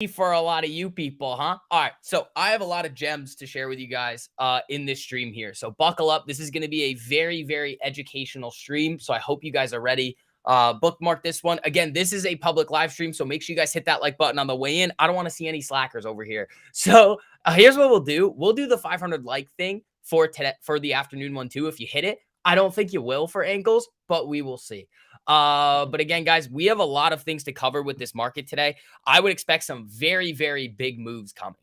for a lot of you people, huh? All right, so I have a lot of gems to share with you guys in this stream here. So buckle up. This is going to be a very, very educational stream. So I hope you guys are ready. Bookmark this one. Again, this is a public live stream, so make sure you guys hit that like button on the way in. I don't want to see any slackers over here. So here's what we'll do. We'll do the 500 like thing for today, for the afternoon one too. If you hit it, I don't think you will for ankles, but we will see. But again, guys, we have a lot of things to cover with this market today. I would expect some very, very big moves coming.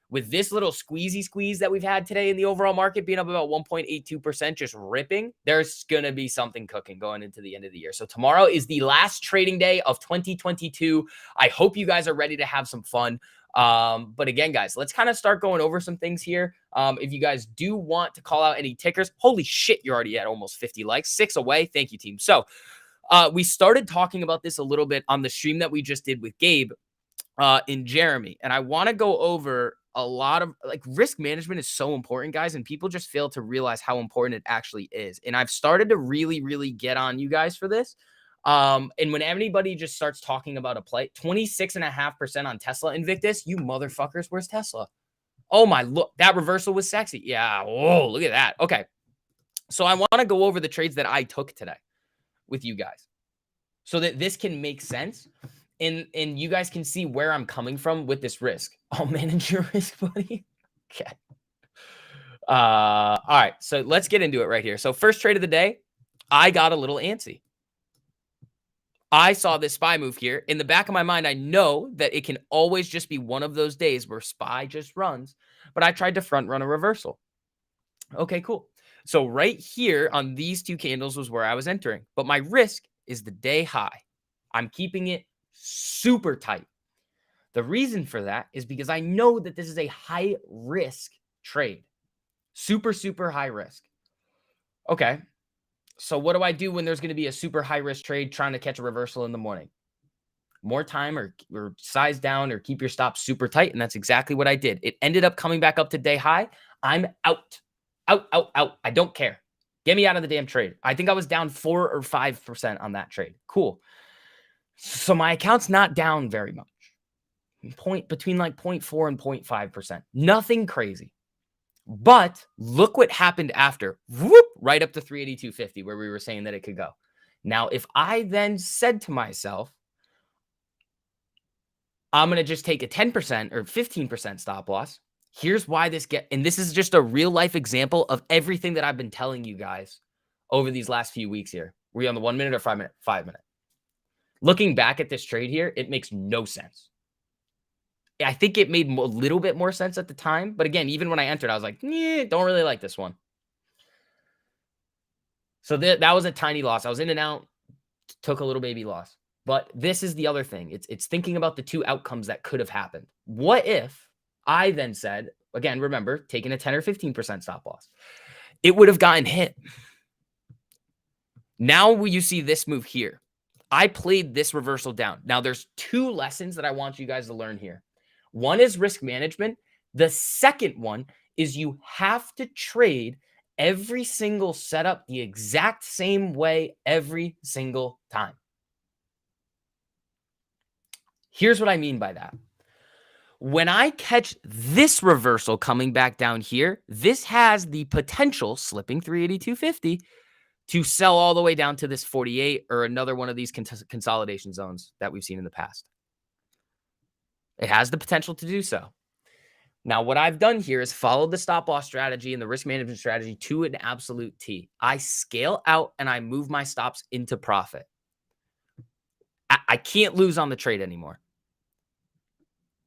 With this little squeezy squeeze that we've had today in the overall market being up about 1.82%, just ripping, there's going to be something cooking going into the end of the year. So tomorrow is the last trading day of 2022. I hope you guys are ready to have some fun. But again, guys, let's kind of start going over some things here. If you guys do want to call out any tickers, holy shit, you're already at almost 50 likes, 6 away. Thank you, team. So we started talking about this a little bit on the stream that we just did with Gabe and Jeremy. And I want to go over a lot of like risk management is so important, guys. And people just fail to realize how important it actually is. And I've started to really, really get on you guys for this. And when anybody just starts talking about a play, 26.5% on Tesla Invictus, you motherfuckers, where's Tesla? Oh my, look, that reversal was sexy. Yeah. Oh, look at that. Okay. So I want to go over the trades that I took today with you guys so that this can make sense and you guys can see where I'm coming from with this risk. I'll manage your risk, buddy. Okay. All right. So let's get into it right here. So first trade of the day, I got a little antsy. I saw this SPY move here. In the back of my mind, I know that it can always just be one of those days where SPY just runs, but I tried to front run a reversal. Okay, cool. So right here on these two candles was where I was entering, but my risk is the day high. I'm keeping it super tight. The reason for that is because I know that this is a high risk trade. Super, super high risk. Okay. So what do I do when there's going to be a super high risk trade trying to catch a reversal in the morning? More time or size down or keep your stop super tight. And that's exactly what I did. It ended up coming back up to day high. I'm out. Out. I don't care. Get me out of the damn trade. I think I was down 4 or 5% on that trade. Cool. So my account's not down very much. Between like 0.4 and 0.5%. Nothing crazy. But look what happened after. Whoop, right up to 382.50 where we were saying that it could go. Now, if I then said to myself, I'm going to just take a 10% or 15% stop loss. Here's why and this is just a real life example of everything that I've been telling you guys over these last few weeks here. Were you on the 1 minute or 5 minute? 5 minute. Looking back at this trade here, it makes no sense. I think it made a little bit more sense at the time. But again, even when I entered, I was like, don't really like this one. So that was a tiny loss. I was in and out, took a little baby loss. But this is the other thing. It's thinking about the two outcomes that could have happened. What if I then said, again, remember, taking a 10 or 15% stop loss, it would have gotten hit. Now you see this move here. I played this reversal down. Now there's two lessons that I want you guys to learn here. One is risk management. The second one is you have to trade every single setup the exact same way every single time. Here's what I mean by that. When I catch this reversal coming back down here, this has the potential, slipping 382.50, to sell all the way down to this 48 or another one of these consolidation zones that we've seen in the past. It has the potential to do so. Now, what I've done here is follow the stop loss strategy and the risk management strategy to an absolute T. I scale out and I move my stops into profit. I can't lose on the trade anymore.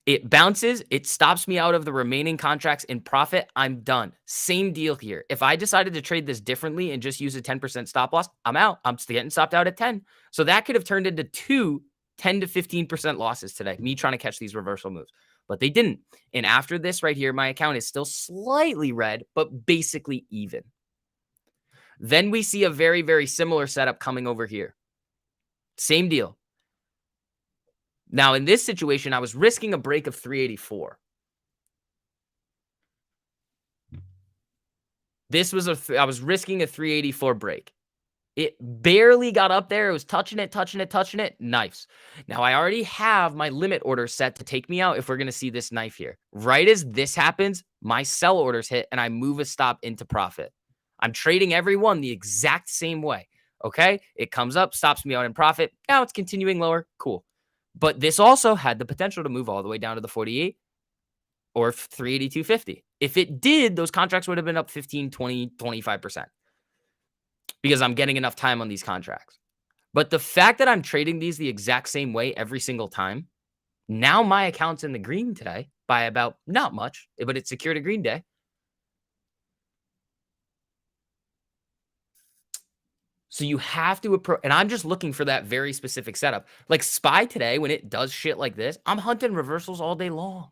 It bounces. It stops me out of the remaining contracts in profit. I'm done. Same deal here. If I decided to trade this differently and just use a 10% stop loss, I'm out. I'm getting stopped out at 10. So that could have turned into 10 to 15% losses today, me trying to catch these reversal moves. But they didn't. And after this right here, my account is still slightly red, but basically even. Then we see a very, very similar setup coming over here. Same deal. Now, in this situation, I was risking a break of 384. I was risking a 384 break. It barely got up there. It was touching it, touching it, touching it. Knives. Now, I already have my limit order set to take me out if we're going to see this knife here. Right as this happens, my sell orders hit and I move a stop into profit. I'm trading every one the exact same way. Okay. It comes up, stops me out in profit. Now it's continuing lower. Cool. But this also had the potential to move all the way down to the 48 or 382.50. If it did, those contracts would have been up 15, 20, 25%. Because I'm getting enough time on these contracts. But the fact that I'm trading these the exact same way every single time, now my account's in the green today by about not much, but it secured a green day. So you have to approach, and I'm just looking for that very specific setup. Like SPY today, when it does shit like this, I'm hunting reversals all day long.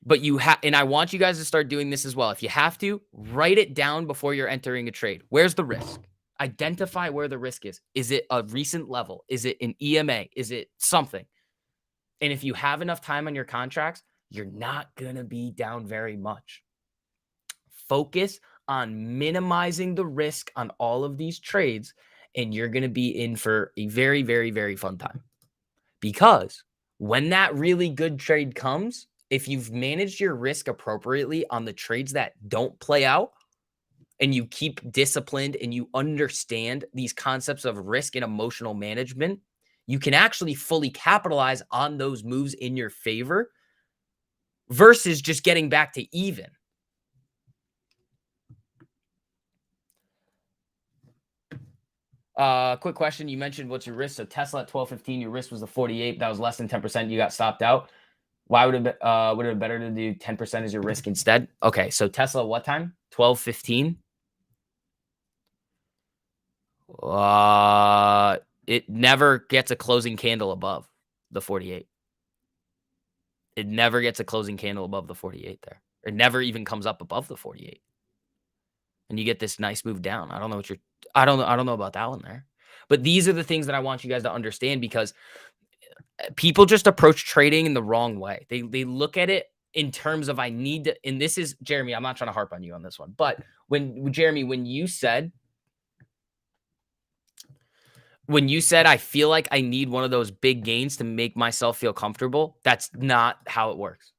But you have, and I want you guys to start doing this as well. If you have to, write it down before you're entering a trade. Where's the risk? Identify where the risk is. Is it a recent level? Is it an EMA? Is it something? And if you have enough time on your contracts, you're not going to be down very much. Focus on minimizing the risk on all of these trades, and you're going to be in for a very, very, very fun time. Because when that really good trade comes, if you've managed your risk appropriately on the trades that don't play out, and you keep disciplined and you understand these concepts of risk and emotional management, you can actually fully capitalize on those moves in your favor versus just getting back to even. Quick question. You mentioned what's your risk? So Tesla at 12.15, your risk was the 48. That was less than 10%. You got stopped out. Why would it have been better to do 10% as your risk instead? Okay, so Tesla, what time? 12.15. It never gets a closing candle above the 48. It never gets a closing candle above the 48 there. It never even comes up above the 48. And you get this nice move down. I don't know about that one there. But these are the things that I want you guys to understand, because people just approach trading in the wrong way. They look at it in terms of I need to, and this is Jeremy, I'm not trying to harp on you on this one, but when you said I feel like I need one of those big gains to make myself feel comfortable, that's not how it works.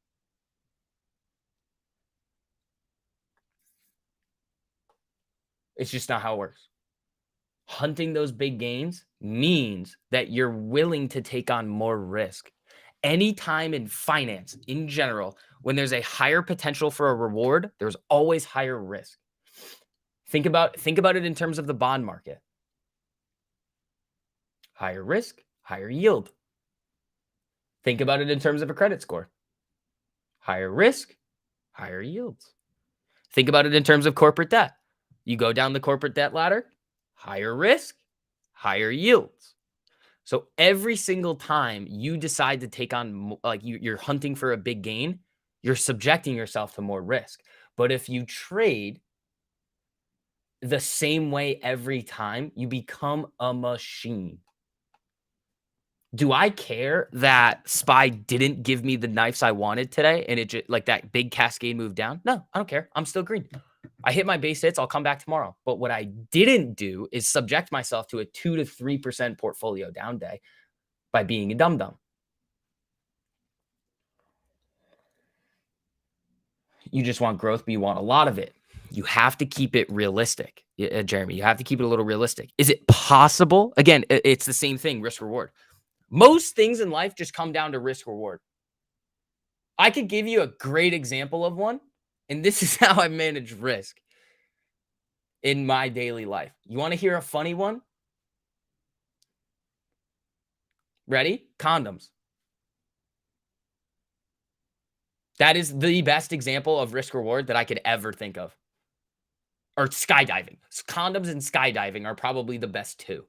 It's just not how it works. Hunting those big gains means that you're willing to take on more risk. Anytime in finance, in general, when there's a higher potential for a reward, there's always higher risk. Think about it in terms of the bond market. Higher risk, higher yield. Think about it in terms of a credit score. Higher risk, higher yields. Think about it in terms of corporate debt. You go down the corporate debt ladder, higher risk, higher yields. So every single time you decide to take on, like you're hunting for a big gain, you're subjecting yourself to more risk. But if you trade the same way every time, you become a machine. Do I care that SPY didn't give me the knives I wanted today and it just like that big cascade move down? No, I don't care. I'm still green. I hit my base hits. I'll come back tomorrow. But what I didn't do is subject myself to a 2 to 3% portfolio down day by being a dum-dum. You just want growth, but you want a lot of it. You have to keep it realistic, Jeremy. You have to keep it a little realistic. Is it possible? Again, it's the same thing, risk reward. Most things in life just come down to risk reward. I could give you a great example of one, and this is how I manage risk in my daily life. You want to hear a funny one? Ready? Condoms. That is the best example of risk reward that I could ever think of. Or skydiving. Condoms and skydiving are probably the best two.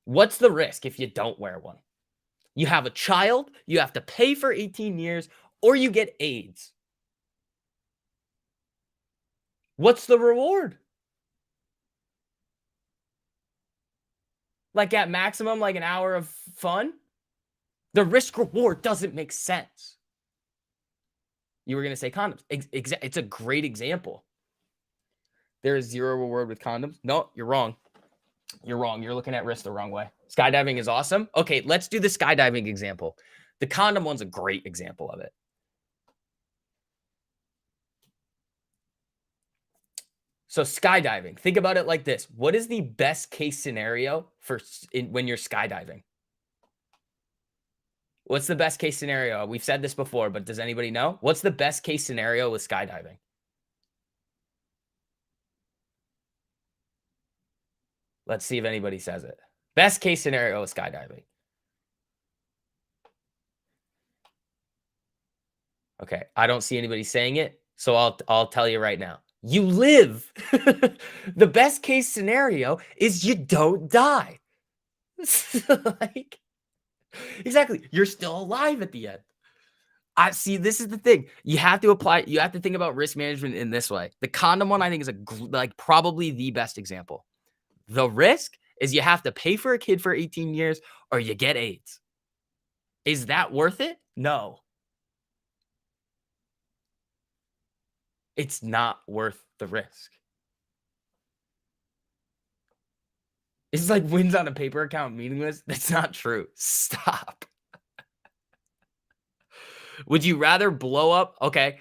What's the risk if you don't wear one? You have a child, you have to pay for 18 years, or you get AIDS. What's the reward? Like at maximum, like an hour of fun? The risk reward doesn't make sense. You were going to say condoms. It's a great example. There is zero reward with condoms. No, you're wrong. You're wrong. You're looking at risk the wrong way. Skydiving is awesome. Okay, let's do the skydiving example. The condom one's a great example of it. So skydiving, think about it like this. What is the best case scenario for when you're skydiving? What's the best case scenario? We've said this before, but does anybody know? What's the best case scenario with skydiving? Let's see if anybody says it. Best case scenario with skydiving. Okay, I don't see anybody saying it, so I'll tell you right now. You live. The best case scenario is you don't die. Like, exactly. You're still alive at the end. I see. This is the thing. You have to apply. You have to think about risk management in this way. The condom one, I think, is probably the best example. The risk is you have to pay for a kid for 18 years or you get AIDS. Is that worth it? No. It's not worth the risk. It's like wins on a paper account meaningless. That's not true. Stop. Would you rather blow up? Okay,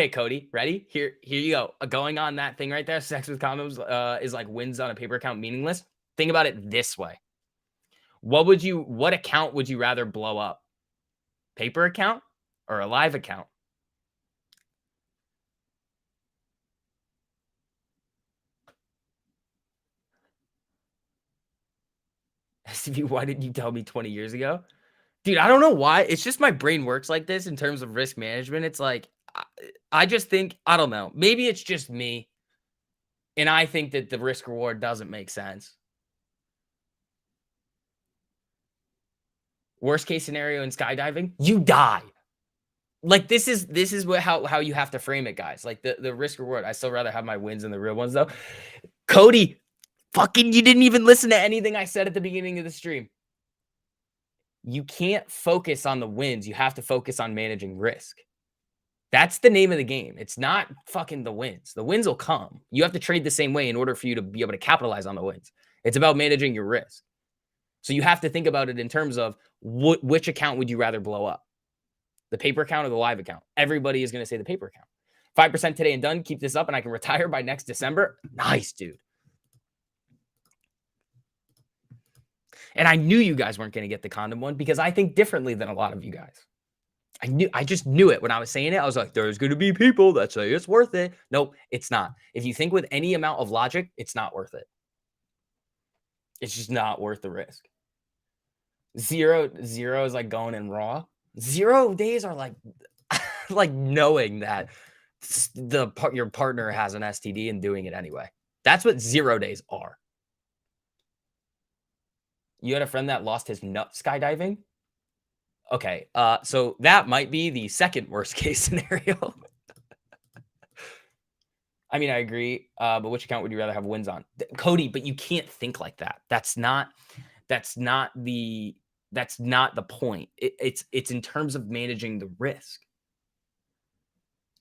Cody, ready? Here you go. Going on that thing right there. Sex with condoms is like wins on a paper account meaningless. Think about it this way. What account would you rather blow up? Paper account or a live account? STV, why didn't you tell me 20 years ago? Dude, I don't know why. It's just my brain works like this in terms of risk management. It's like, I just think, I don't know. Maybe it's just me. And I think that the risk reward doesn't make sense. Worst case scenario in skydiving, you die. Like this is how you have to frame it, guys. Like the risk reward. I still rather have my wins than the real ones though. Cody, fucking you didn't even listen to anything I said at the beginning of the stream. You can't focus on the wins. You have to focus on managing risk. That's the name of the game. It's not fucking the wins. The wins will come. You have to trade the same way in order for you to be able to capitalize on the wins. It's about managing your risk. So you have to think about it in terms of which account would you rather blow up? The paper account or the live account? Everybody is going to say the paper account. 5% today and done. Keep this up and I can retire by next December. Nice, dude. And I knew you guys weren't going to get the condom one because I think differently than a lot of you guys. I just knew it when I was saying it. I was like, there's going to be people that say it's worth it. Nope, it's not. If you think with any amount of logic, it's not worth it. It's just not worth the risk. Zero is like going in raw. 0 days are like, like knowing that your partner has an STD and doing it anyway. That's what 0 days are. You had a friend that lost his nut skydiving? Okay, so that might be the second worst case scenario. I mean, I agree, but which account would you rather have wins on? Cody, but you can't think like that. That's not the point. It's in terms of managing the risk.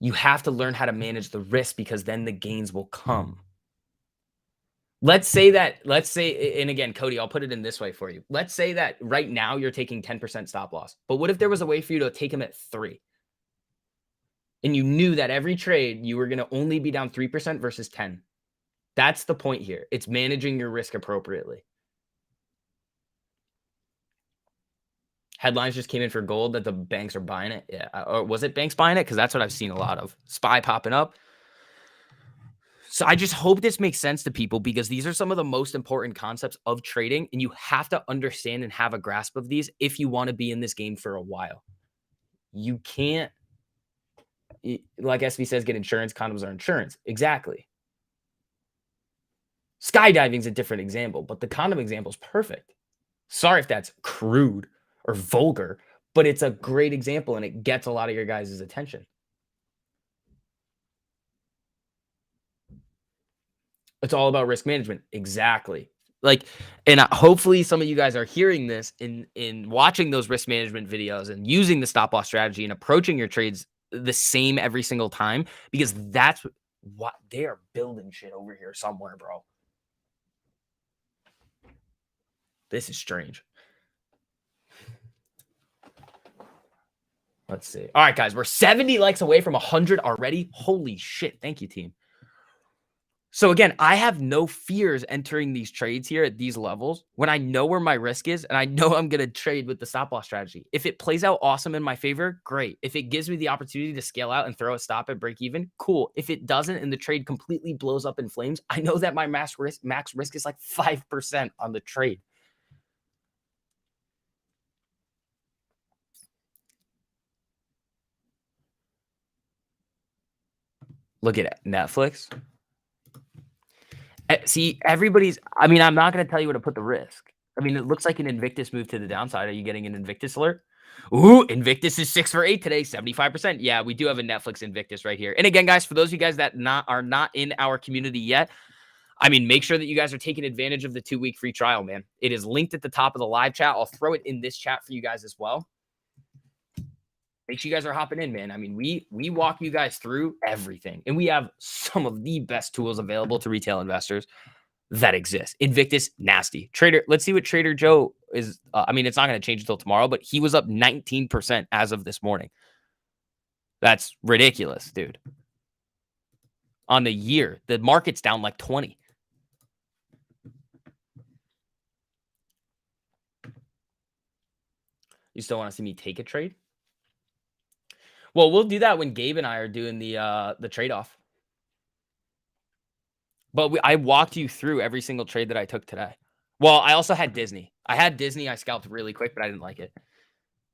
You have to learn how to manage the risk because then the gains will come. Let's say, and again, Cody, I'll put it in this way for you. Let's say that right now you're taking 10% stop loss, but what if there was a way for you to take them at 3? And you knew that every trade you were going to only be down 3% versus 10. That's the point here. It's managing your risk appropriately. Headlines just came in for gold that the banks are buying it. Yeah. Or was it banks buying it? Because that's what I've seen a lot of. SPY popping up. So I just hope this makes sense to people because these are some of the most important concepts of trading. And you have to understand and have a grasp of these if you want to be in this game for a while. You can't, like SV says, get insurance. Condoms are insurance. Exactly. Skydiving is a different example, but the condom example is perfect. Sorry if that's crude or vulgar, but it's a great example and it gets a lot of your guys' attention. It's all about risk management. Exactly. Like, and hopefully some of you guys are hearing this in watching those risk management videos and using the stop loss strategy and approaching your trades the same every single time, because that's What? They are building shit over here somewhere, bro. This is strange. Let's see. All right, guys, we're 70 likes away from 100 already. Holy shit. Thank you, team. So again, I have no fears entering these trades here at these levels when I know where my risk is and I know I'm going to trade with the stop loss strategy. If it plays out awesome in my favor, great. If it gives me the opportunity to scale out and throw a stop at break even, cool. If it doesn't and the trade completely blows up in flames, I know that my max risk is like 5% on the trade. Look at it, Netflix. See, everybody's, I mean, I'm not going to tell you where to put the risk. I mean, it looks like an Invictus move to the downside. Are you getting an Invictus alert? Ooh, Invictus is 6 for 8 today, 75%. Yeah, we do have a Netflix Invictus right here. And again, guys, for those of you guys that are not in our community yet, I mean, make sure that you guys are taking advantage of the 2-week free trial, man. It is linked at the top of the live chat. I'll throw it in this chat for you guys as well. Make sure you guys are hopping in, man. I mean, we walk you guys through everything, and we have some of the best tools available to retail investors that exist. Invictus, nasty. Trader, let's see what Trader Joe is. I mean, it's not going to change until tomorrow, but he was up 19% as of this morning. That's ridiculous, dude. On the year, the market's down like 20. You still want to see me take a trade? Well, we'll do that when Gabe and I are doing the trade-off. But I walked you through every single trade that I took today. Well, I also had Disney. I scalped really quick, but I didn't like it.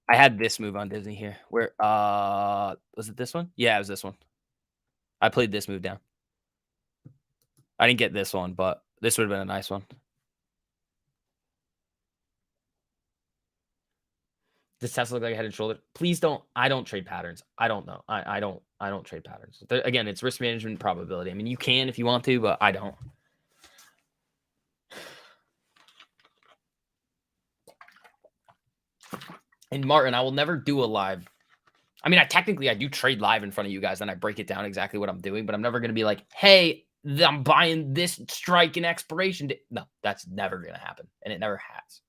I had this move on Disney here. Where was it this one? Yeah, it was this one. I played this move down. I didn't get this one, but this would have been a nice one. Does Tesla look like a head and shoulder? Please don't. I don't trade patterns. I don't know. I don't trade patterns. Again, it's risk management probability. I mean, you can if you want to, but I don't. And Martin, I will never do a live. I mean, I do trade live in front of you guys and I break it down exactly what I'm doing, but I'm never going to be like, hey, I'm buying this strike in expiration. No, that's never going to happen. And it never has.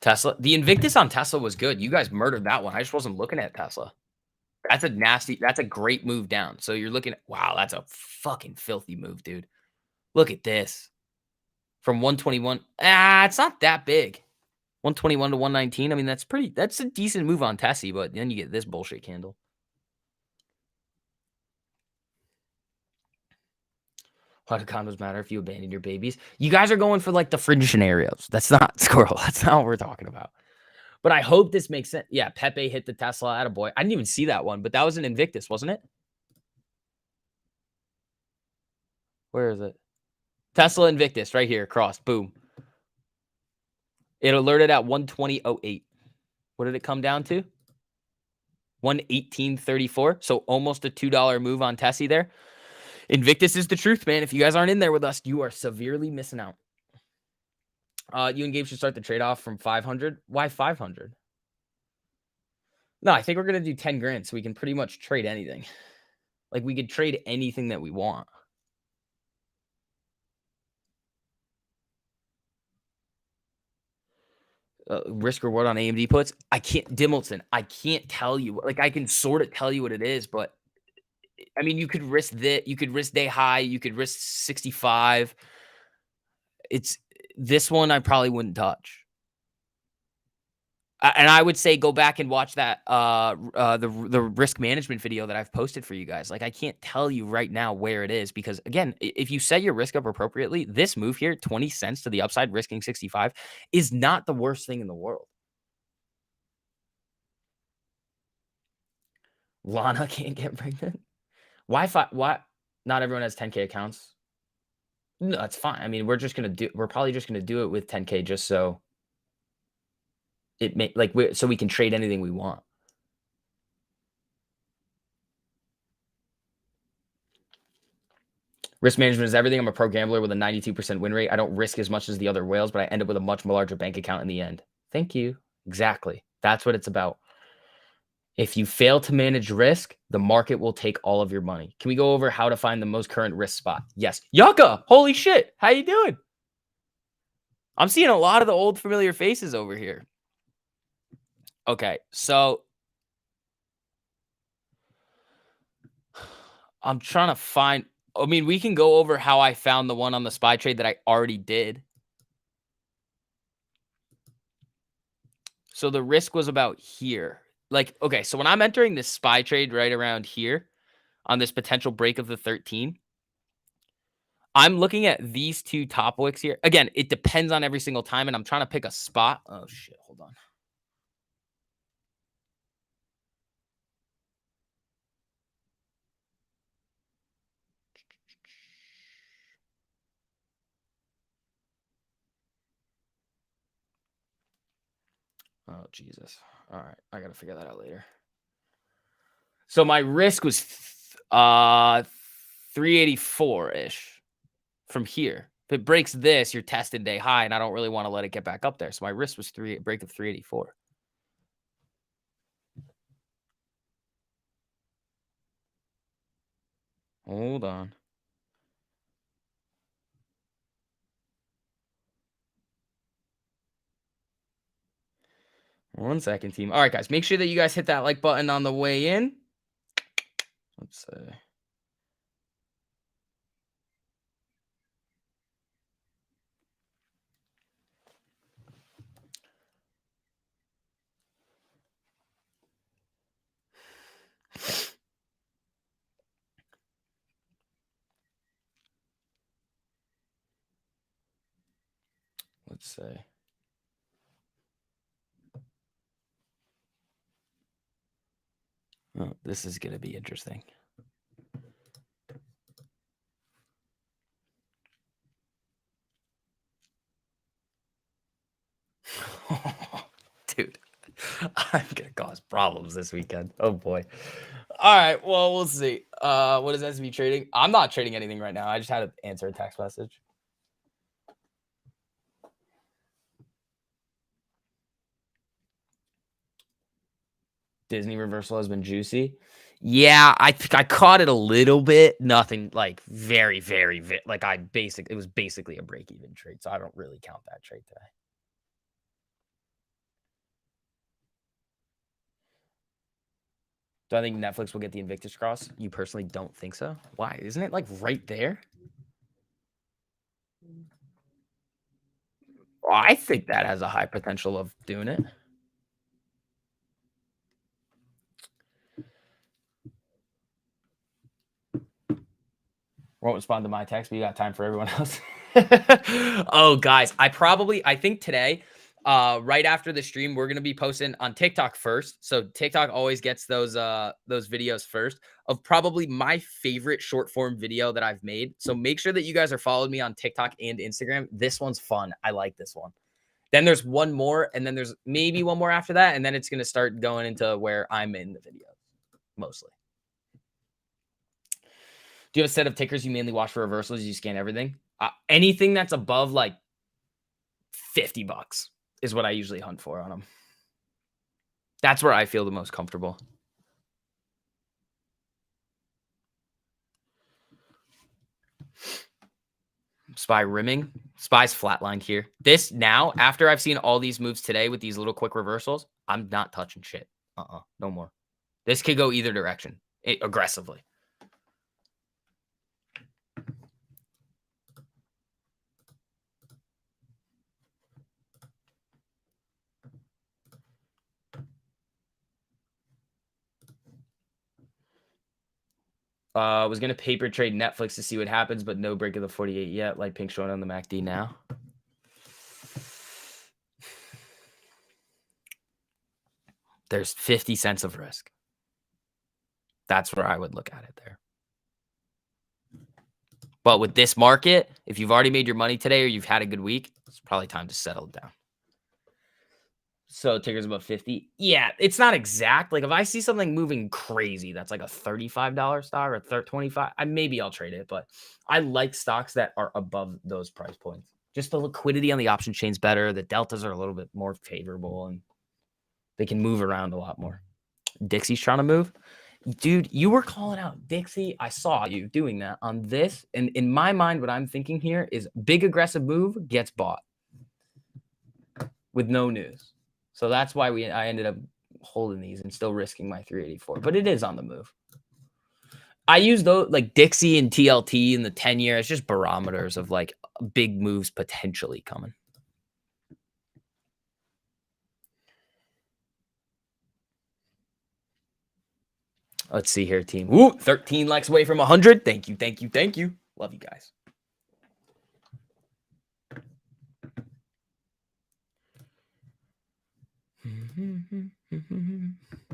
Tesla, the Invictus on Tesla was good. You guys murdered that one. I just wasn't looking at Tesla. That's a great move down. So you're looking at, wow, that's a fucking filthy move, dude. Look at this. From 121. It's not that big. 121 to 119. I mean, that's a decent move on Tessie, but then you get this bullshit candle. Why do condos matter if you abandon your babies? You guys are going for like the fringe scenarios. That's not Squirrel. That's not what we're talking about. But I hope this makes sense. Yeah, Pepe hit the Tesla. Attaboy. I didn't even see that one, but that was an Invictus, wasn't it? Where is it? Tesla Invictus right here. Crossed. Boom. It alerted at 120.08. What did it come down to? 118.34. So almost a $2 move on Tessie there. Invictus is the truth, man. If you guys aren't in there with us, you are severely missing out. You and Gabe should start the trade-off from 500. Why 500? No, I think we're going to do 10 grand so we can pretty much trade anything. Like, we could trade anything that we want. Risk reward on AMD puts. I can't, Dimmelton, I can't tell you. Like, I can sort of tell you what it is, but I mean, you could risk that. You could risk day high. You could risk 65. It's this one I probably wouldn't touch. And I would say go back and watch that the risk management video that I've posted for you guys. Like, I can't tell you right now where it is because, again, if you set your risk up appropriately, this move here, 20 cents to the upside, risking 65, is not the worst thing in the world. Lana can't get pregnant. Why? Not everyone has 10K accounts. No, that's fine. I mean, we're probably just gonna do it with 10K just so it may so we can trade anything we want. Risk management is everything. I'm a pro gambler with a 92% win rate. I don't risk as much as the other whales, but I end up with a much larger bank account in the end. Thank you. Exactly. That's what it's about. If you fail to manage risk, the market will take all of your money. Can we go over how to find the most current risk spot? Yes. Yucca, holy shit. How you doing? I'm seeing a lot of the old familiar faces over here. Okay, so I'm trying to find. I mean, we can go over how I found the one on the SPY trade that I already did. So the risk was about here. Like, okay, so when I'm entering this SPY trade right around here on this potential break of the 13, I'm looking at these two top wicks here. Again, it depends on every single time, and I'm trying to pick a spot. Oh shit, hold on. Oh Jesus. All right, I gotta figure that out later. So my risk was 384-ish from here. If it breaks this, you're testing day high, and I don't really want to let it get back up there. So my risk was break of 384. Hold on. One second, team. All right, guys, make sure that you guys hit that like button on the way in. Let's see. Let's see. Oh, this is going to be interesting. Dude, I'm going to cause problems this weekend. Oh, boy. All right, well, we'll see. What is SB trading? I'm not trading anything right now. I just had to answer a text message. Disney reversal has been juicy. Yeah, I think I caught it a little bit. Nothing like very, like it was basically a break-even trade, so I don't really count that trade today. Do I think Netflix will get the Invictus Cross? You personally don't think so? Why? Isn't it like right there? Well, I think that has a high potential of doing it. Won't respond to my text, but you got time for everyone else. Oh, guys, I think today, right after the stream, we're gonna be posting on TikTok first. So TikTok always gets those videos first of probably my favorite short form video that I've made. So make sure that you guys are following me on TikTok and Instagram. This one's fun. I like this one. Then there's one more, and then there's maybe one more after that, and then it's gonna start going into where I'm in the video mostly. Do you have a set of tickers you mainly watch for reversals? You scan everything? Anything that's above like $50 is what I usually hunt for on them. That's where I feel the most comfortable. SPY rimming. SPY's flatlined here. This now, after I've seen all these moves today with these little quick reversals, I'm not touching shit. No more. This could go either direction aggressively. Was going to paper trade Netflix to see what happens, but no break of the 48 yet. Light pink showing on the MACD now. There's 50 cents of risk. That's where I would look at it there. But with this market, if you've already made your money today or you've had a good week, it's probably time to settle down. So ticker's above 50. Yeah, it's not exact. Like if I see something moving crazy, that's like a $35 stock or 25, maybe I'll trade it. But I like stocks that are above those price points. Just the liquidity on the option chain's better. The deltas are a little bit more favorable and they can move around a lot more. Dixie's trying to move. Dude, you were calling out Dixie. I saw you doing that on this. And in my mind, what I'm thinking here is big aggressive move gets bought with no news. So that's why I ended up holding these and still risking my 384. But it is on the move. I use those like Dixie and TLT in the 10-year. It's just barometers of like big moves potentially coming. Let's see here, team. Ooh, 13 likes away from 100. Thank you, thank you, thank you. Love you guys.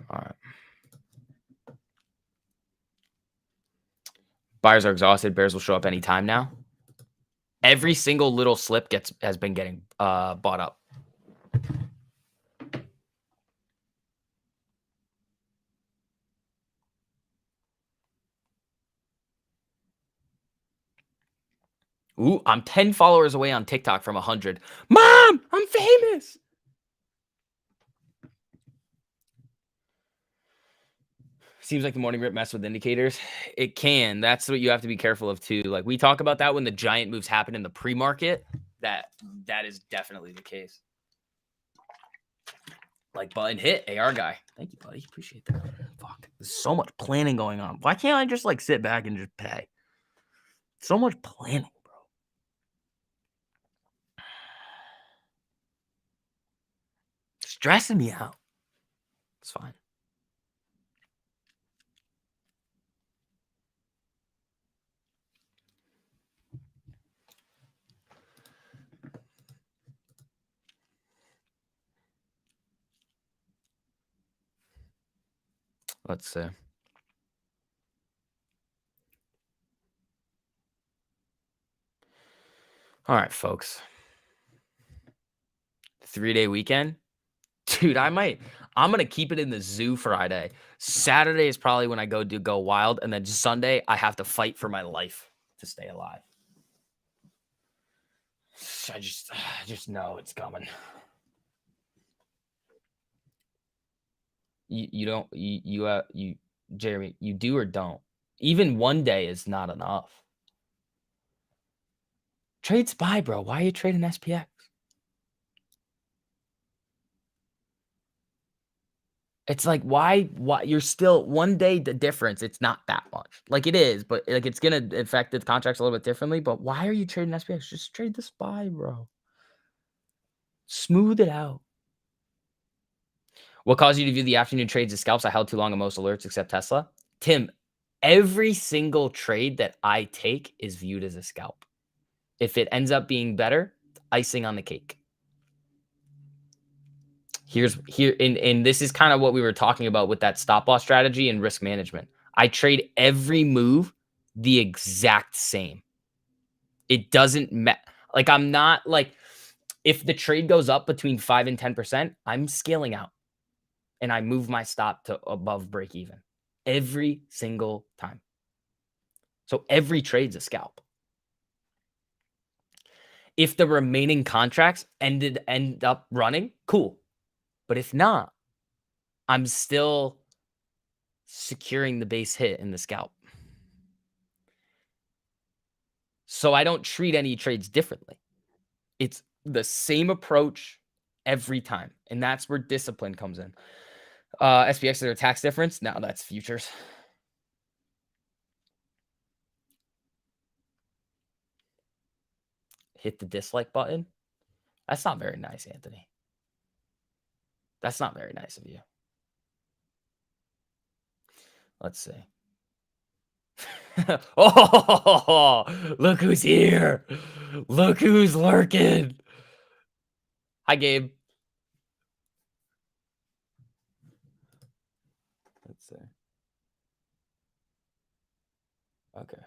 All right. Buyers are exhausted. Bears will show up anytime now. Every single little slip has been getting bought up. Ooh, I'm 10 followers away on TikTok from 100. Mom, I'm famous. Seems like the morning rip mess with indicators. It can. That's what you have to be careful of too. Like we talk about that when the giant moves happen in the pre-market. That is definitely the case. Like button hit, AR guy. Thank you, buddy. Appreciate that. Fuck. There's so much planning going on. Why can't I just like sit back and just pay? So much planning, bro. Stressing me out. It's fine. Let's see. All right, folks. 3-day weekend. Dude, I'm going to keep it in the zoo Friday. Saturday is probably when I go wild. And then Sunday, I have to fight for my life to stay alive. I just know it's coming. Jeremy, you do or don't. Even one day is not enough. Trade SPY, bro. Why are you trading SPX? It's like why you're still one day the difference. It's not that much. Like it is, but like it's gonna affect the contracts a little bit differently. But why are you trading SPX? Just trade the SPY, bro. Smooth it out. What caused you to view the afternoon trades as scalps? I held too long on most alerts except Tesla. Tim, every single trade that I take is viewed as a scalp. If it ends up being better, icing on the cake. And this is kind of what we were talking about with that stop loss strategy and risk management. I trade every move the exact same. It doesn't matter. Like I'm not like if the trade goes up between 5 and 10%, I'm scaling out and I move my stop to above break even every single time. So every trade's a scalp. If the remaining contracts end up running, cool. But if not, I'm still securing the base hit in the scalp. So I don't treat any trades differently. It's the same approach every time. And that's where discipline comes in. SPX, is there a tax difference? No, that's futures. Hit the dislike button. That's not very nice, Anthony. That's not very nice of you. Let's see. Oh, look who's here. Look who's lurking. Hi, Gabe. Let's see. Okay.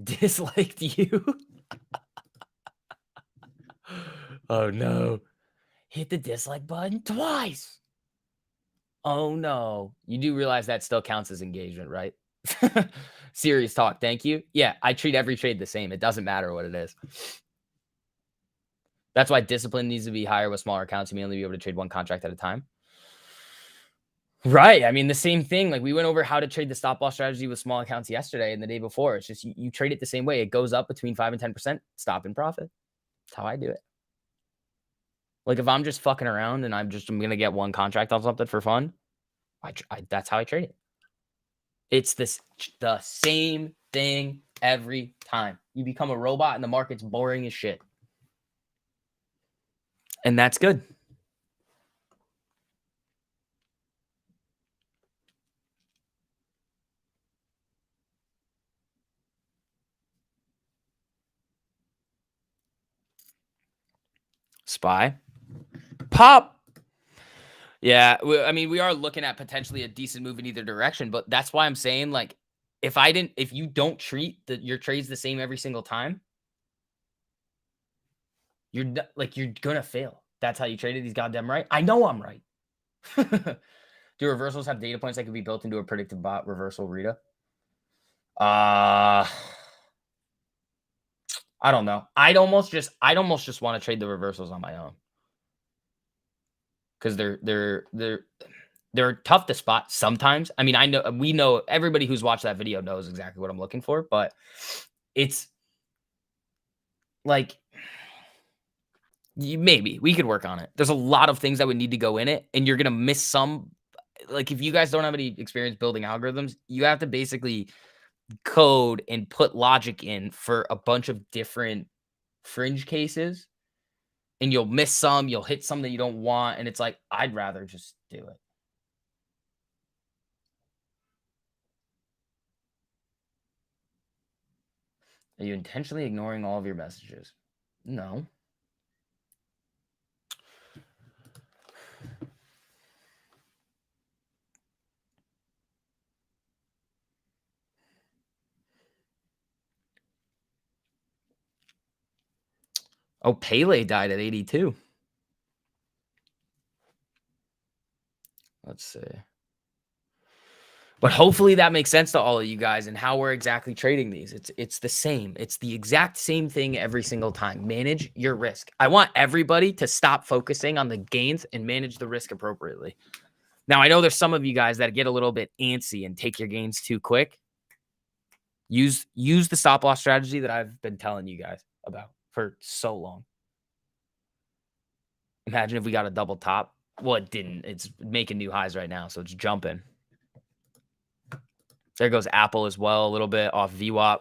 Disliked you. Oh, no. Hit the dislike button twice. Oh, no. You do realize that still counts as engagement, right? Serious talk. Thank you. Yeah, I treat every trade the same. It doesn't matter what it is. That's why discipline needs to be higher with smaller accounts. You may only be able to trade one contract at a time. Right. I mean, the same thing. Like we went over how to trade the stop loss strategy with small accounts yesterday and the day before. It's just you trade it the same way. It goes up between 5 and 10%, stop in profit. That's how I do it. Like if I'm just fucking around and I'm gonna get one contract on something for fun, that's how I trade it. It's the same thing every time. You become a robot and the market's boring as shit. And that's good. SPY. Pop. Yeah, I mean, we are looking at potentially a decent move in either direction, but that's why I'm saying, like, if you don't treat your trades the same every single time, you're gonna fail. That's how you traded these goddamn right. I know I'm right. Do reversals have data points that could be built into a predictive bot reversal, Rita? I don't know. I'd almost just want to trade the reversals on my own. Because they're tough to spot sometimes. I mean, we know everybody who's watched that video knows exactly what I'm looking for, but it's like maybe we could work on it. There's a lot of things that would need to go in it, and you're gonna miss some. Like if you guys don't have any experience building algorithms, you have to basically code and put logic in for a bunch of different fringe cases, and you'll miss some, you'll hit some that you don't want, and it's like I'd rather just do it. Are you intentionally ignoring all of your messages? No. Oh, Pele died at 82. Let's see. But hopefully that makes sense to all of you guys and how we're exactly trading these. It's the same. It's the exact same thing every single time. Manage your risk. I want everybody to stop focusing on the gains and manage the risk appropriately. Now, I know there's some of you guys that get a little bit antsy and take your gains too quick. Use the stop loss strategy that I've been telling you guys about for so long. Imagine if we got a double top. Well, it didn't. It's making new highs right now, so it's jumping. There goes Apple as well, a little bit off VWAP.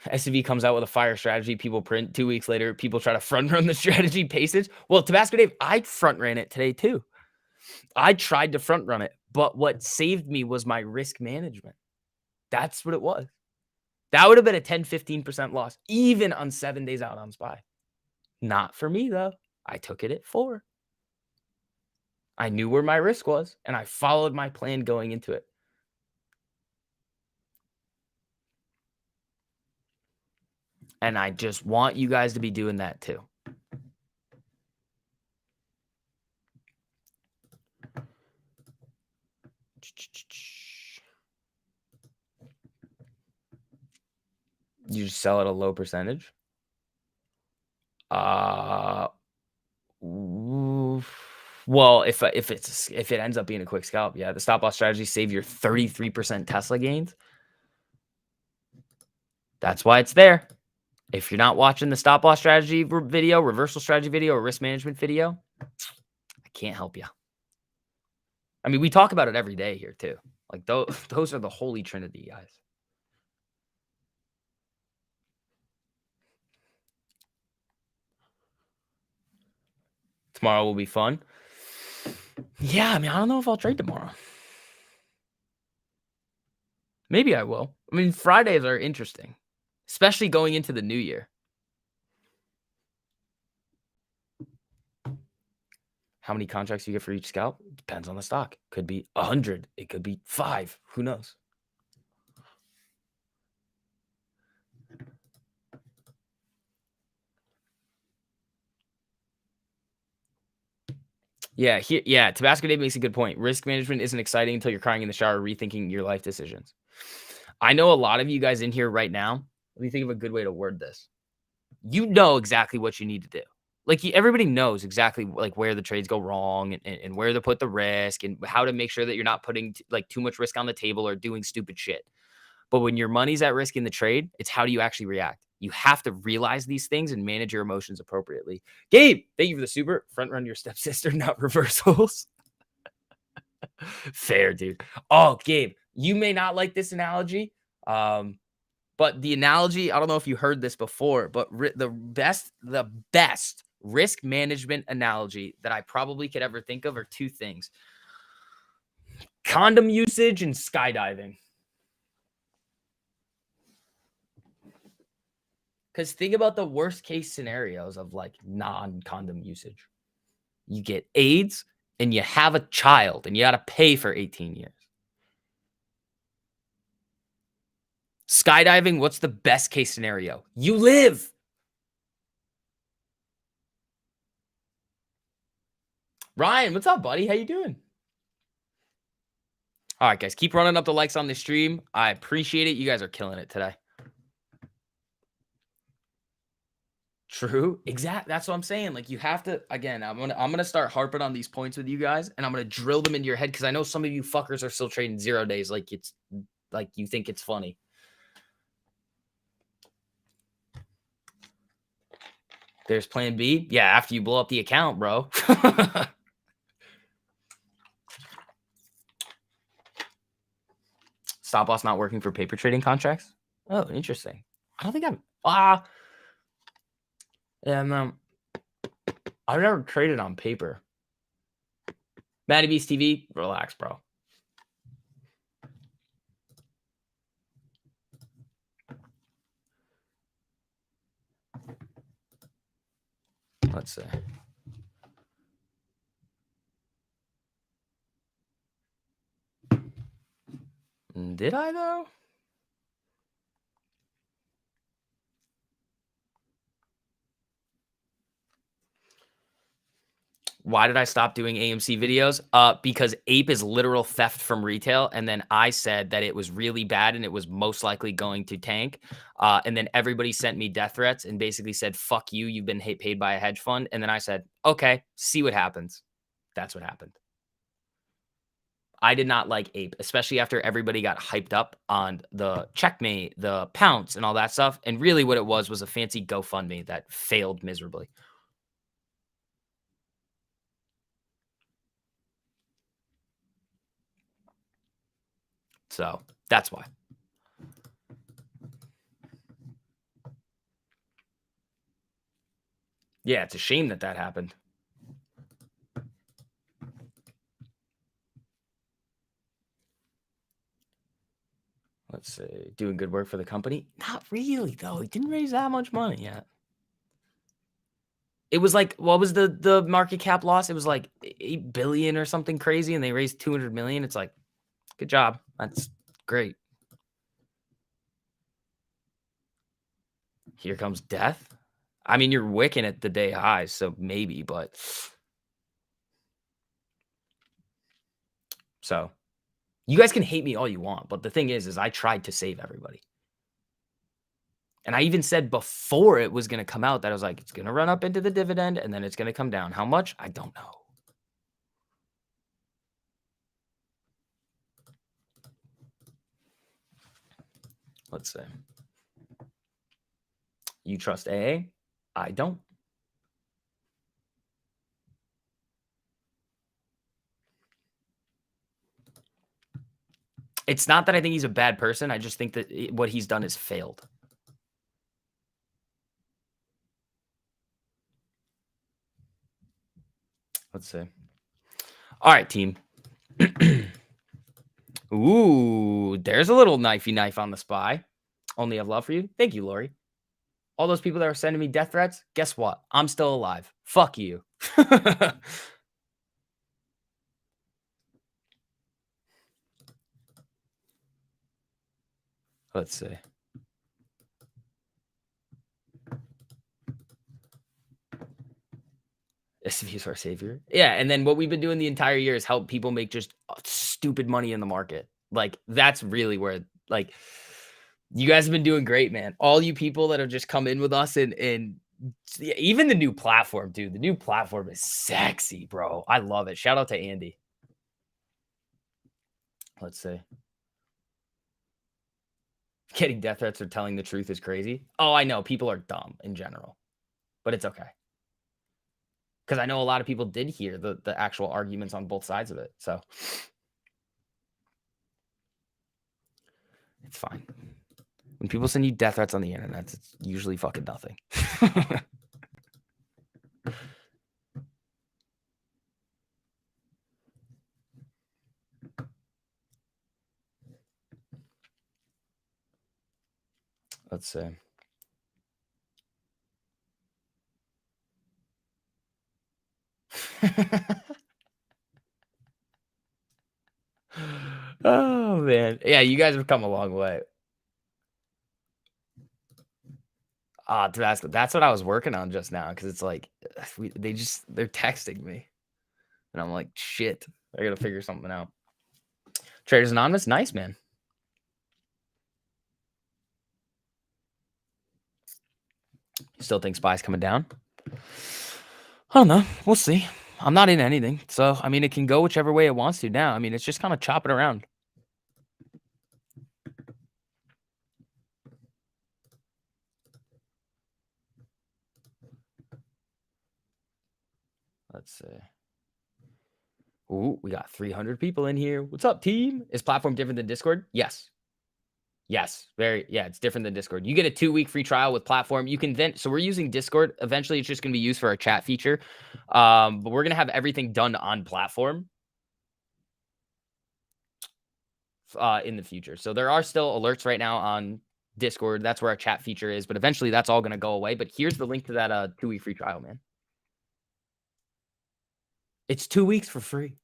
SCV comes out with a fire strategy. People print 2 weeks later. People try to front run the strategy paces. Well, Tabasco Dave, I front ran it today too. I tried to front run it, but what saved me was my risk management. That's what it was. That would have been a 10, 15% loss, even on 7 days out on SPY. Not for me, though. I took it at 4. I knew where my risk was, and I followed my plan going into it. And I just want you guys to be doing that too. You just sell at a low percentage. Well, if it ends up being a quick scalp, yeah, the stop loss strategy save your 33% Tesla gains. That's why it's there. If you're not watching the stop loss strategy video, reversal strategy video, or risk management video, I can't help you. I mean, we talk about it every day here too. Like those are the holy trinity, guys. Tomorrow will be fun. Yeah, I mean, I don't know if I'll trade tomorrow. Maybe I will. I mean, Fridays are interesting, especially going into the new year. How many contracts you get for each scalp? Depends on the stock. Could be 100. It could be 5. Who knows? Yeah, Tabasco Dave makes a good point. Risk management isn't exciting until you're crying in the shower, rethinking your life decisions. I know a lot of you guys in here right now. Let me think of a good way to word this. You know exactly what you need to do. like everybody knows exactly like where the trades go wrong and where to put the risk and how to make sure that you're not putting like too much risk on the table or doing stupid shit. But when your money's at risk in the trade, it's how do you actually react? You have to realize these things and manage your emotions appropriately. Gabe, thank you for the super. Front run your stepsister, not reversals. Fair, dude. Oh, Gabe, you may not like this analogy. But the analogy, I don't know if you heard this before, but the best risk management analogy that I probably could ever think of are two things: condom usage and skydiving. Because think about the worst case scenarios of like non-condom usage. You get AIDS and you have a child and you got to pay for 18 years. Skydiving, what's the best case scenario? You live. Ryan, what's up, buddy? How you doing? All right, guys, keep running up the likes on the stream. I appreciate it. You guys are killing it today. True. Exactly. That's what I'm saying. Like you have to, again, I'm gonna start harping on these points with you guys and I'm gonna drill them into your head because I know some of you fuckers are still trading 0 days like it's like you think it's funny. There's plan B. Yeah, after you blow up the account, bro. Stop loss not working for paper trading contracts. Oh, interesting. I don't think I've never traded on paper. Matty Beast TV, relax, bro. Let's see. Did I though? Why did I stop doing AMC videos? Because Ape is literal theft from retail. And then I said that it was really bad and it was most likely going to tank. And then everybody sent me death threats and basically said, fuck you, you've been paid by a hedge fund. And then I said, okay, see what happens. That's what happened. I did not like Ape, especially after everybody got hyped up on the checkmate, the pounce, and all that stuff. And really what it was a fancy GoFundMe that failed miserably. So that's why. Yeah, it's a shame that that happened. Let's see. Doing good work for the company? Not really, though. He didn't raise that much money yet. It was like, what was the market cap loss? It was like 8 billion or something crazy, and they raised 200 million. It's like, good job. That's great. Here comes death. I mean, you're wicking at the day highs, so maybe, but so you guys can hate me all you want, but the thing is I tried to save everybody. And I even said before it was going to come out that I was like, it's going to run up into the dividend and then it's going to come down. How much? I don't know. Let's see. You trust AA? I don't. It's not that I think he's a bad person. I just think that what he's done is failed. Let's see. All right, team. Ooh, there's a little knifey knife on the spy. Only have love for you. Thank you, Lori. All those people that are sending me death threats, guess what? I'm still alive. Fuck you. Let's see. SV is our savior. Yeah, and then what we've been doing the entire year is help people make just stupid money in the market. Like, that's really where, like, you guys have been doing great, man. All you people that have just come in with us and Yeah, even the new platform, dude. The new platform is sexy, bro. I love it. Shout out to Andy. Let's see. Getting death threats or telling the truth is crazy. Oh, I know. People are dumb in general, but it's okay. Because I know a lot of people did hear the actual arguments on both sides of it. So it's fine. When people send you death threats on the internet, it's usually fucking nothing. Let's see. Oh man. Yeah, you guys have come a long way. That's what I was working on just now because it's like they're texting me and I'm like, shit, I gotta figure something out. Traders Anonymous, nice man. Still think Spy's coming down? I don't know. We'll see. I'm not in anything. So I mean it can go whichever way it wants to now. I mean, it's just kind of chopping around. Let's see. Ooh, we got 300 people in here. What's up, team? Is platform different than Discord? Yes. Yes. It's different than Discord. You get a 2-week free trial with platform. You can then, so we're using Discord. Eventually, it's just going to be used for our chat feature. But we're going to have everything done on platform in the future. So there are still alerts right now on Discord. That's where our chat feature is. But eventually, that's all going to go away. But here's the link to that 2-week free trial, man. It's 2 weeks for free.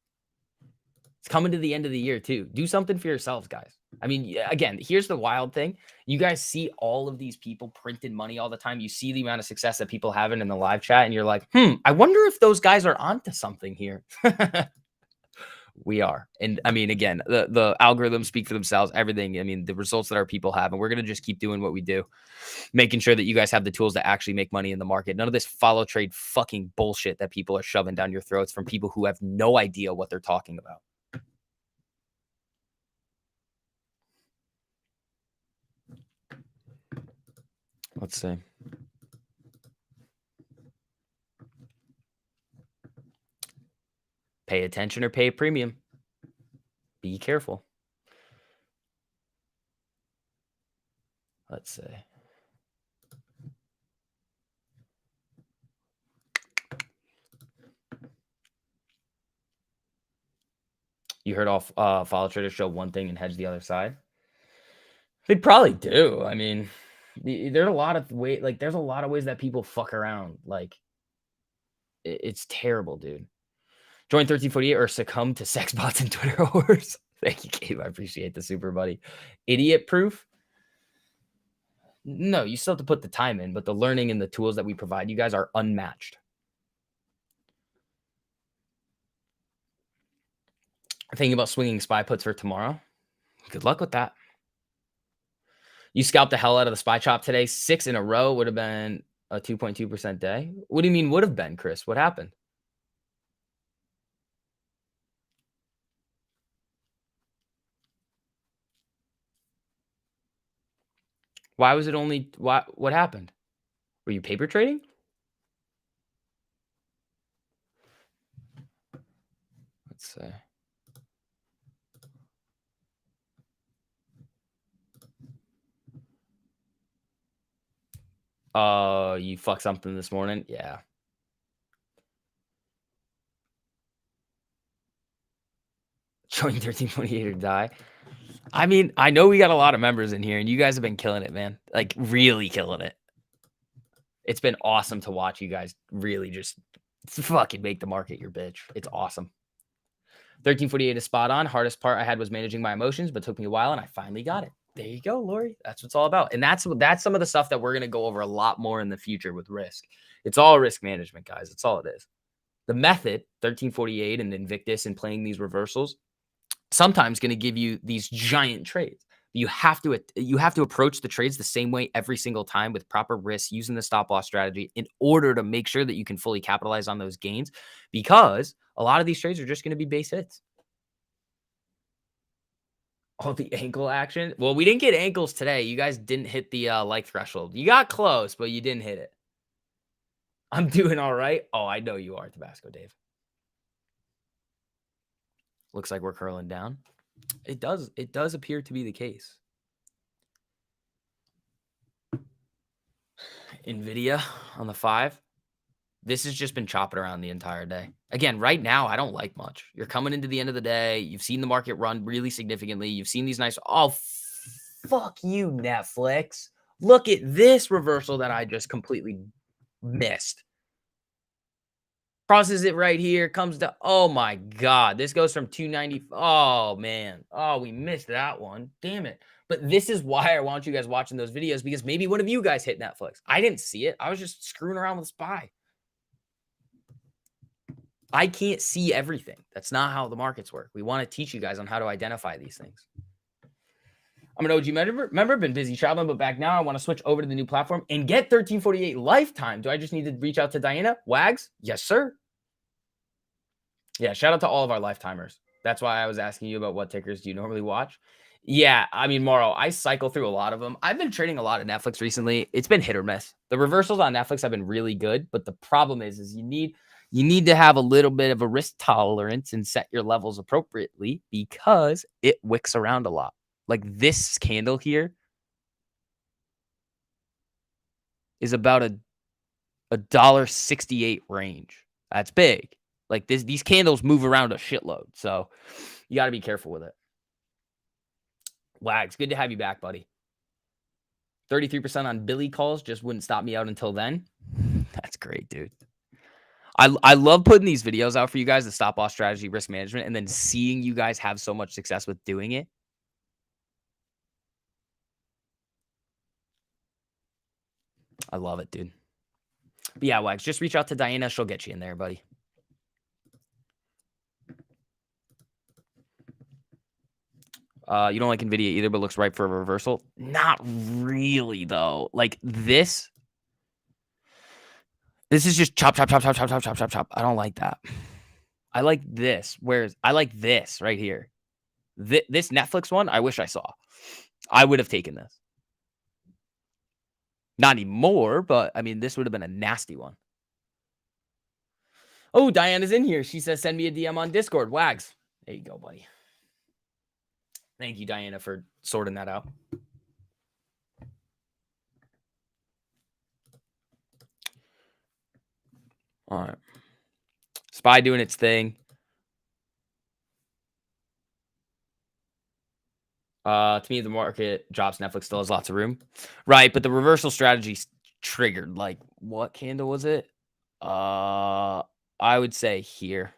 It's coming to the end of the year too. Do something for yourselves, guys. I mean, again, here's the wild thing. You guys see all of these people printing money all the time. You see the amount of success that people having in the live chat, and you're like, I wonder if those guys are onto something here. We are. And I mean, again, the algorithms speak for themselves, everything. I mean, the results that our people have, and we're going to just keep doing what we do, making sure that you guys have the tools to actually make money in the market. None of this follow trade fucking bullshit that people are shoving down your throats from people who have no idea what they're talking about. Let's see. Pay attention or pay a premium. Be careful. Let's see. You heard all follow traders show one thing and hedge the other side? They probably do. I mean, there's a lot of there's a lot of ways that people fuck around. Like, it's terrible, dude. Join 1348 or succumb to sex bots and Twitter whores. Thank you, Gabe. I appreciate the super buddy. Idiot proof? No, you still have to put the time in, but the learning and the tools that we provide you guys are unmatched. Thinking about swinging spy puts for tomorrow. Good luck with that. You scalped the hell out of the spy chop today. 6 in a row would have been a 2.2% day. What do you mean would have been, Chris? What happened? Why was it only what happened? Were you paper trading? Let's see. You fucked something this morning? Yeah. Join 1328 or die. I mean, I know we got a lot of members in here, and you guys have been killing it, man. Like, really killing it. It's been awesome to watch you guys really just fucking make the market your bitch. It's awesome. 1348 is spot on. Hardest part I had was managing my emotions, but took me a while, and I finally got it. There you go, Lori. That's what it's all about. And that's some of the stuff that we're going to go over a lot more in the future with risk. It's all risk management, guys. That's all it is. The method, 1348 and Invictus and playing these reversals, sometimes going to give you these giant trades. You have to approach the trades the same way every single time with proper risk, using the stop loss strategy in order to make sure that you can fully capitalize on those gains, because a lot of these trades are just going to be base hits. Oh, the ankle action. Well, we didn't get ankles today. You guys didn't hit the like threshold. You got close, but you didn't hit it. I'm doing all right. Oh, I know you are, Tabasco Dave. Looks like we're curling down. It does appear to be the case. Nvidia on the 5. This has just been chopping around the entire day. Again, right now, I don't like much. You're coming into the end of the day. You've seen the market run really significantly. You've seen these nice. Oh, fuck you, Netflix. Look at this reversal that I just completely missed. Crosses it right here. Comes to. Oh my God. This goes from 290. Oh, man. Oh, we missed that one. Damn it. But this is why I want you guys watching those videos, because maybe one of you guys hit Netflix. I didn't see it. I was just screwing around with SPY. I can't see everything. That's not how the markets work. We want to teach you guys on how to identify these things. I'm an OG member, been busy traveling, but back now. I want to switch over to the new platform and get 1348 lifetime. Do I just need to reach out to Diana? Wags? Yes, sir. Yeah, shout out to all of our lifetimers. That's why I was asking you about what tickers do you normally watch. Yeah, I mean, Morrow, I cycle through a lot of them. I've been trading a lot of Netflix recently. It's been hit or miss. The reversals on Netflix have been really good, but the problem is you need to have a little bit of a risk tolerance and set your levels appropriately, because it wicks around a lot. Like this candle here is about a $1.68 range. That's big. Like these candles move around a shitload. So you got to be careful with it. Wags, good to have you back, buddy. 33% on Billy calls just wouldn't stop me out until then. That's great, dude. I love putting these videos out for you guys, the stop loss strategy, risk management, and then seeing you guys have so much success with doing it. I love it, dude. But yeah, Wags, just reach out to Diana. She'll get you in there, buddy. You don't like Nvidia either, but looks ripe for a reversal. Not really, though. Like this is just chop, chop, chop, chop, chop, chop, chop, chop, chop. I don't like that. I like this. I like this right here. This Netflix one, I wish I saw. I would have taken this. Not anymore, but I mean, this would have been a nasty one. Oh, Diana's in here. She says, send me a DM on Discord. Wags. There you go, buddy. Thank you, Diana, for sorting that out. All right. SPY doing its thing. To me, the market drops. Netflix still has lots of room. Right, but the reversal strategy triggered. Like, what candle was it? I would say here.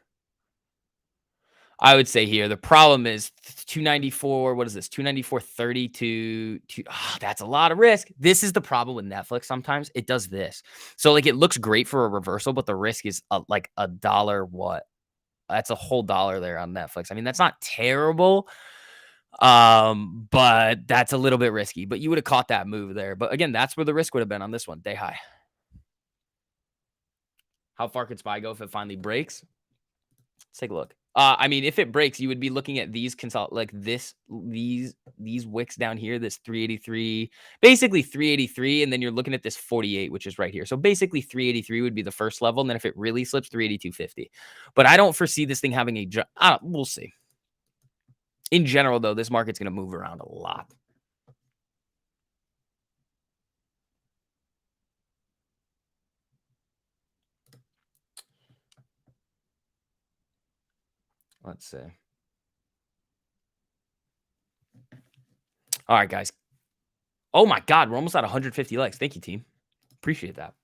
The problem is 294. What is this? 294.30 to that's a lot of risk. This is the problem with Netflix. Sometimes it does this. So like it looks great for a reversal, but the risk is like $1. What? That's a whole dollar there on Netflix. I mean, that's not terrible. But that's a little bit risky. But you would have caught that move there. But again, that's where the risk would have been on this one. Day high. How far could SPY go if it finally breaks? Let's take a look. I mean, if it breaks, you would be looking at these these wicks down here, this 383, basically 383, and then you're looking at this 48, which is right here. So basically 383 would be the first level, and then if it really slips, 382.50. But I don't foresee this thing having we'll see. In general, though, this market's going to move around a lot. Let's see. All right, guys. Oh my God, we're almost at 150 likes. Thank you, team. Appreciate that.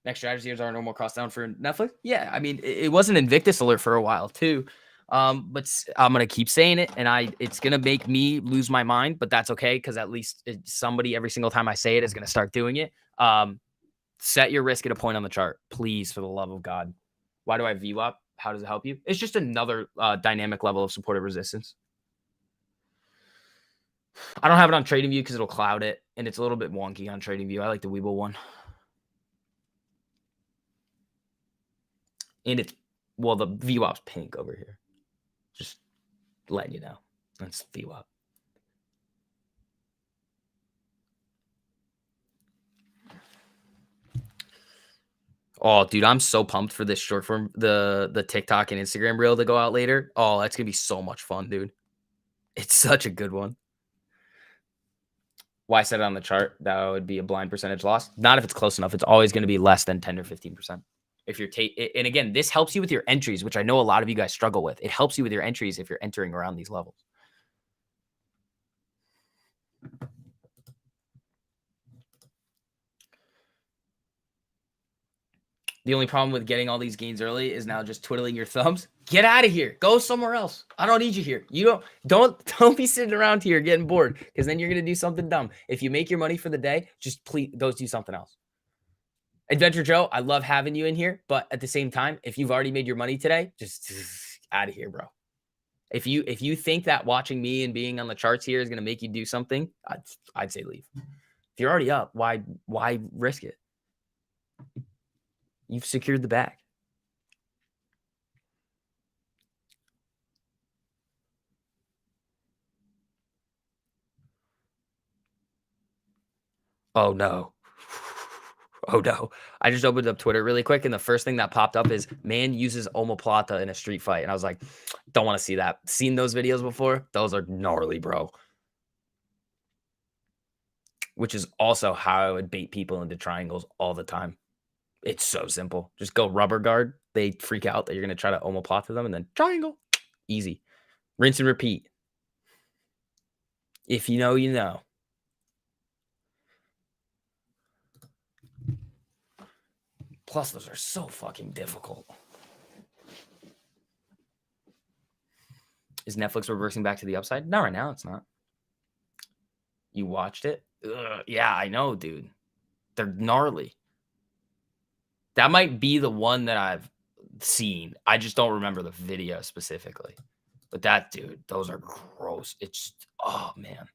Next strategy is our normal cross down for Netflix. Yeah, I mean, it was an Invictus alert for a while too. But I'm gonna keep saying it, and it's gonna make me lose my mind, but that's okay, because at least somebody every single time I say it is gonna start doing it. Set your risk at a point on the chart, please, for the love of God. Why do I VWAP? How does it help you? It's just another dynamic level of supportive resistance. I don't have it on TradingView because it'll cloud it, and it's a little bit wonky on TradingView. I like the Webull one. And it's, well, the VWAP's pink over here. Just letting you know. That's VWAP. Oh, dude, I'm so pumped for this short form, the TikTok and Instagram reel to go out later. Oh, that's gonna be so much fun, dude. It's such a good one. Why I set it on the chart, that would be a blind percentage loss. Not if it's close enough. It's always going to be less than 10 or 15%. If you're and again, this helps you with your entries, which I know a lot of you guys struggle with. It helps you with your entries if you're entering around these levels. The only problem with getting all these gains early is now just twiddling your thumbs. Get out of here. Go somewhere else. I don't need you here. You don't be sitting around here getting bored, because then you're gonna do something dumb. If you make your money for the day, just please go do something else. Adventure Joe, I love having you in here, but at the same time, if you've already made your money today, just out of here, bro. If you think that watching me and being on the charts here is gonna make you do something, I'd say leave. If you're already up, why risk it? You've secured the bag. Oh no. Oh no. I just opened up Twitter really quick, and the first thing that popped up is man uses omoplata in a street fight. And I was like, don't want to see that. Seen those videos before? Those are gnarly, bro. Which is also how I would bait people into triangles all the time. It's so simple. Just go rubber guard. They freak out that you're going to try to omoplata them, and then triangle. Easy. Rinse and repeat. If you know, you know. Plus, those are so fucking difficult. Is Netflix reversing back to the upside? No, right now it's not. You watched it? Ugh, yeah, I know, dude. They're gnarly. That might be the one that I've seen. I just don't remember the video specifically. But that, dude, those are gross. It's, oh, man.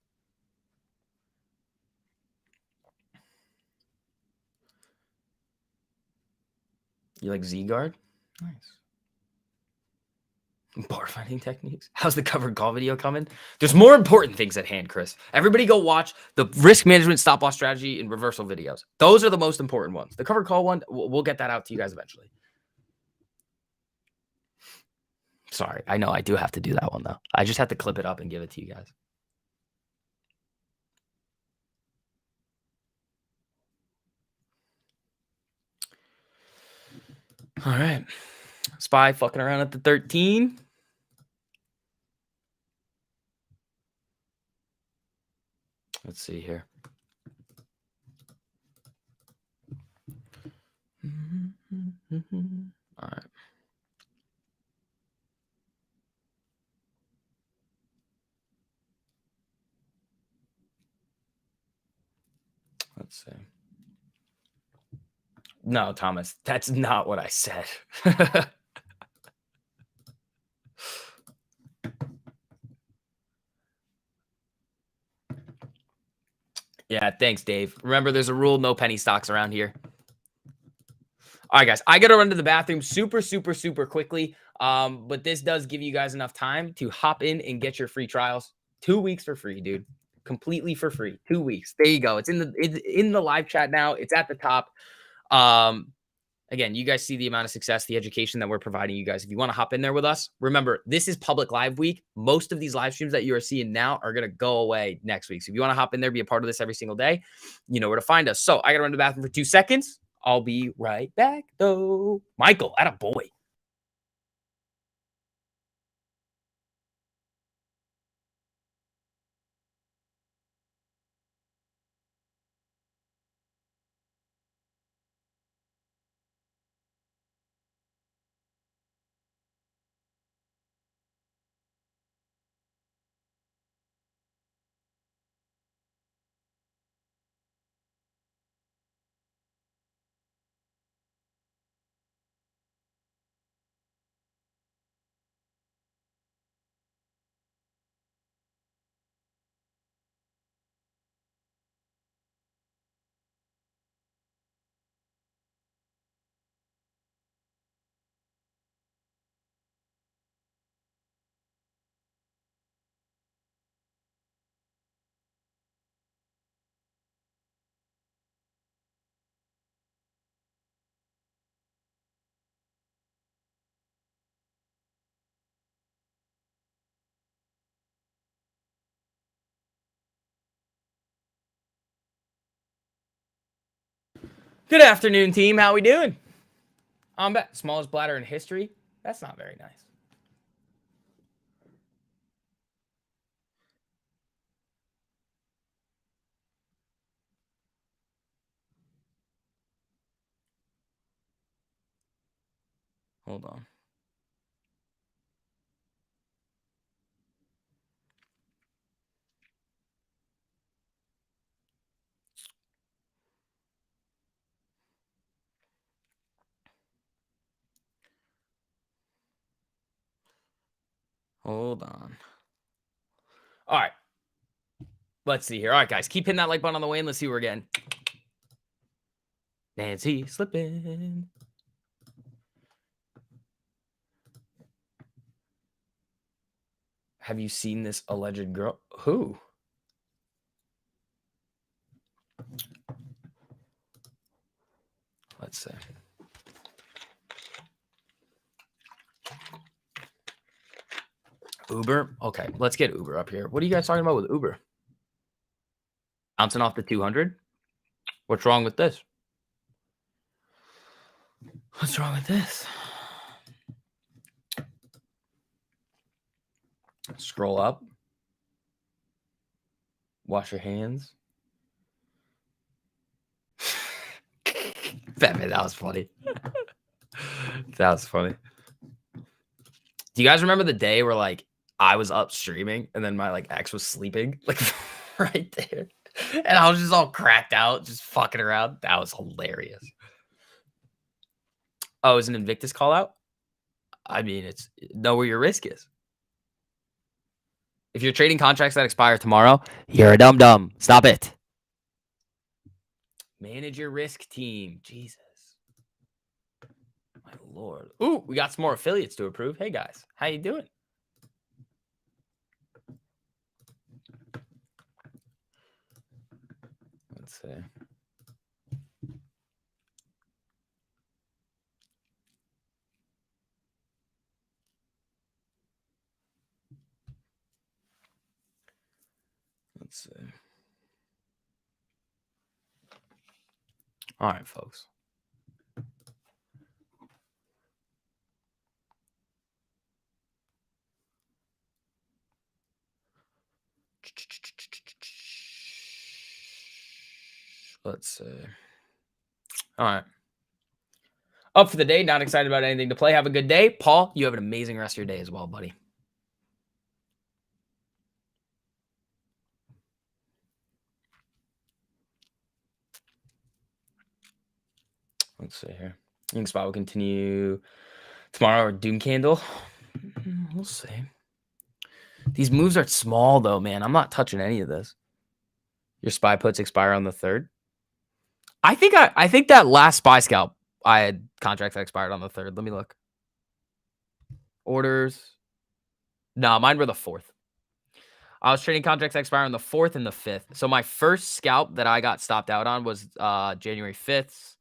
You like Z-Guard? Nice. Bar fighting techniques. How's the covered call video coming? There's more important things at hand, Chris. Everybody go watch the risk management stop loss strategy and reversal videos. Those are the most important ones. The covered call one, we'll get that out to you guys eventually. Sorry, I know I do have to do that one though. I just have to clip it up and give it to you guys. All right. SPY fucking around at the 13. Let's see here. All right. Let's see. No, Thomas, that's not what I said. Yeah, thanks, Dave. Remember, there's a rule, no penny stocks around here. All right, guys, I got to run to the bathroom super quickly. But this does give you guys enough time to hop in and get your free trials. 2 weeks for free, dude. Completely for free. 2 weeks. There you go. It's in the live chat now. It's at the top. Again, you guys see the amount of success, the education that we're providing you guys. If you want to hop in there with us, remember, this is public live week. Most of these live streams that you are seeing now are going to go away next week. So if you want to hop in there, be a part of this every single day, you know where to find us. So I got to run to the bathroom for 2 seconds. I'll be right back, though. Michael, atta boy. Good afternoon, team. How we doing? I'm back. Smallest bladder in history. That's not very nice. Hold on. Hold on. All right. Let's see here. All right, guys. Keep hitting that like button on the way, and let's see where we're getting. Nancy slipping. Have you seen this alleged girl? Who? Let's see. Uber? Okay, let's get Uber up here. What are you guys talking about with Uber? Bouncing off the 200? What's wrong with this? What's wrong with this? Scroll up. Wash your hands. Batman, that was funny. That was funny. Do you guys remember the day where like I was up streaming and then my like ex was sleeping like right there, and I was just all cracked out, just fucking around? That was hilarious. Oh, is an Invictus call out? I mean, it's know where your risk is. If you're trading contracts that expire tomorrow, you're a dum dum. Stop it. Manage your risk, team. Jesus. My lord. Ooh, we got some more affiliates to approve. Hey guys, how you doing? Let's see. Let's see. All right, folks. Let's see. All right. Up for the day. Not excited about anything to play. Have a good day. Paul, you have an amazing rest of your day as well, buddy. Let's see here. Ink spot will continue tomorrow or Doom Candle. We'll see. These moves are small though, man. I'm not touching any of this. Your spy puts expire on the 3rd. I think that last spy scalp I had contracts that expired on the 3rd. Let me look. Orders. No, mine were the 4th. I was trading contracts that expire on the 4th and the 5th. So my first scalp that I got stopped out on was January 5th.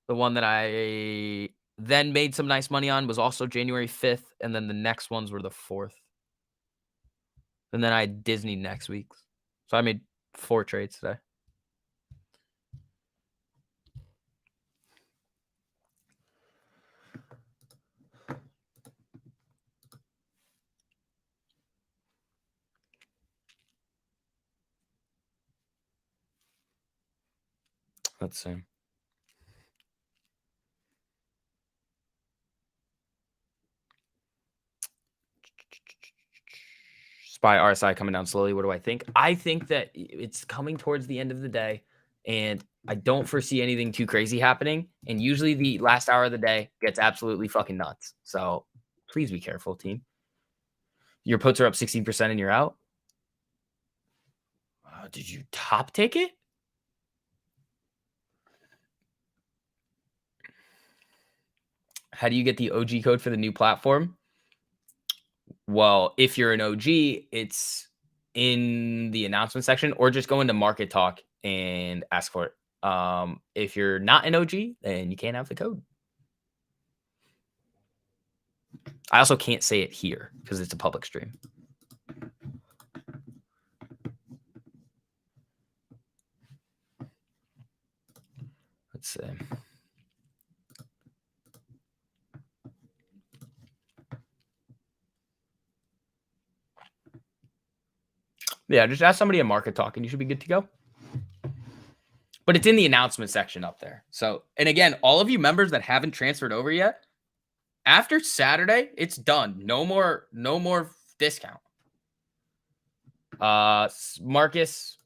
The one that I then made some nice money on was also January 5th. And then the next ones were the 4th. And then I had Disney next week. So I made 4 trades today. Let's see. Spy RSI coming down slowly. What do I think? I think that it's coming towards the end of the day, and I don't foresee anything too crazy happening. And usually the last hour of the day gets absolutely fucking nuts. So please be careful, team. Your puts are up 16% and you're out. Did you top ticket? How do you get the OG code for the new platform? Well, if you're an OG, it's in the announcement section, or just go into Market Talk and ask for it. If you're not an OG, then you can't have the code. I also can't say it here because it's a public stream. Let's see. Yeah, just ask somebody at Market Talk and you should be good to go. But it's in the announcement section up there. So, and again, all of you members that haven't transferred over yet, after Saturday, it's done. No more discount. Marcus,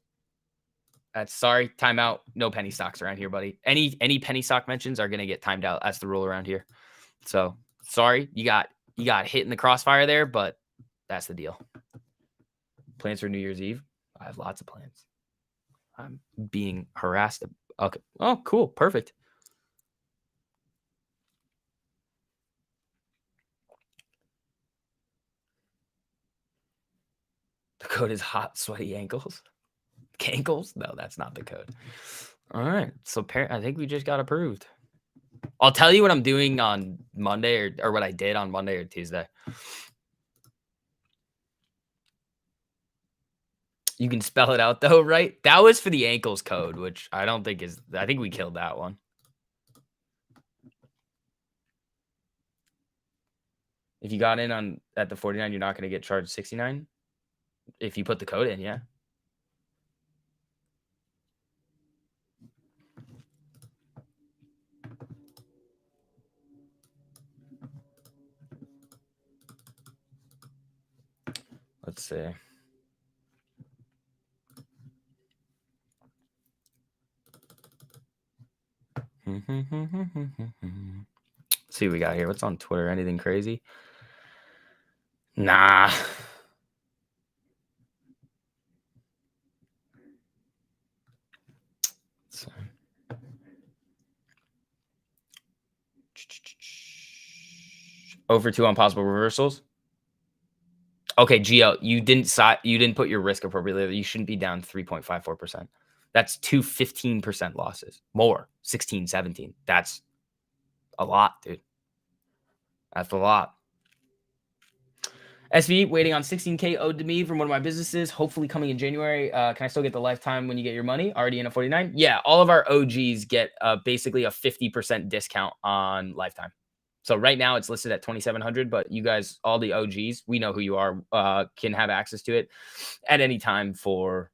sorry, timeout. No penny stocks around here, buddy. Any penny stock mentions are gonna get timed out. That's the rule around here. So sorry, you got hit in the crossfire there, but that's the deal. Plans for New Year's Eve? I have lots of plans. I'm being harassed. Okay. Oh, cool. Perfect. The code is hot, sweaty ankles. Cankles? No, that's not the code. All right. So I think we just got approved. I'll tell you what I'm doing on Monday or what I did on Monday or Tuesday. You can spell it out though, right? That was for the ankles code, which I don't think is. I think we killed that one. If you got in at the 49, you're not going to get charged 69. If you put the code in, yeah. Let's see. Let's see what we got here. What's on Twitter? Anything crazy? Nah. Over 2 on possible reversals. Okay, Gio, you didn't put your risk appropriately. You shouldn't be down 3.54%. That's 15% losses. More, 16, 17. That's a lot, dude. That's a lot. SV waiting on 16K owed to me from one of my businesses, hopefully coming in January. Can I still get the lifetime when you get your money? Already in a 49? Yeah, all of our OGs get basically a 50% discount on lifetime. So right now it's listed at 2,700, but you guys, all the OGs, we know who you are, can have access to it at any time for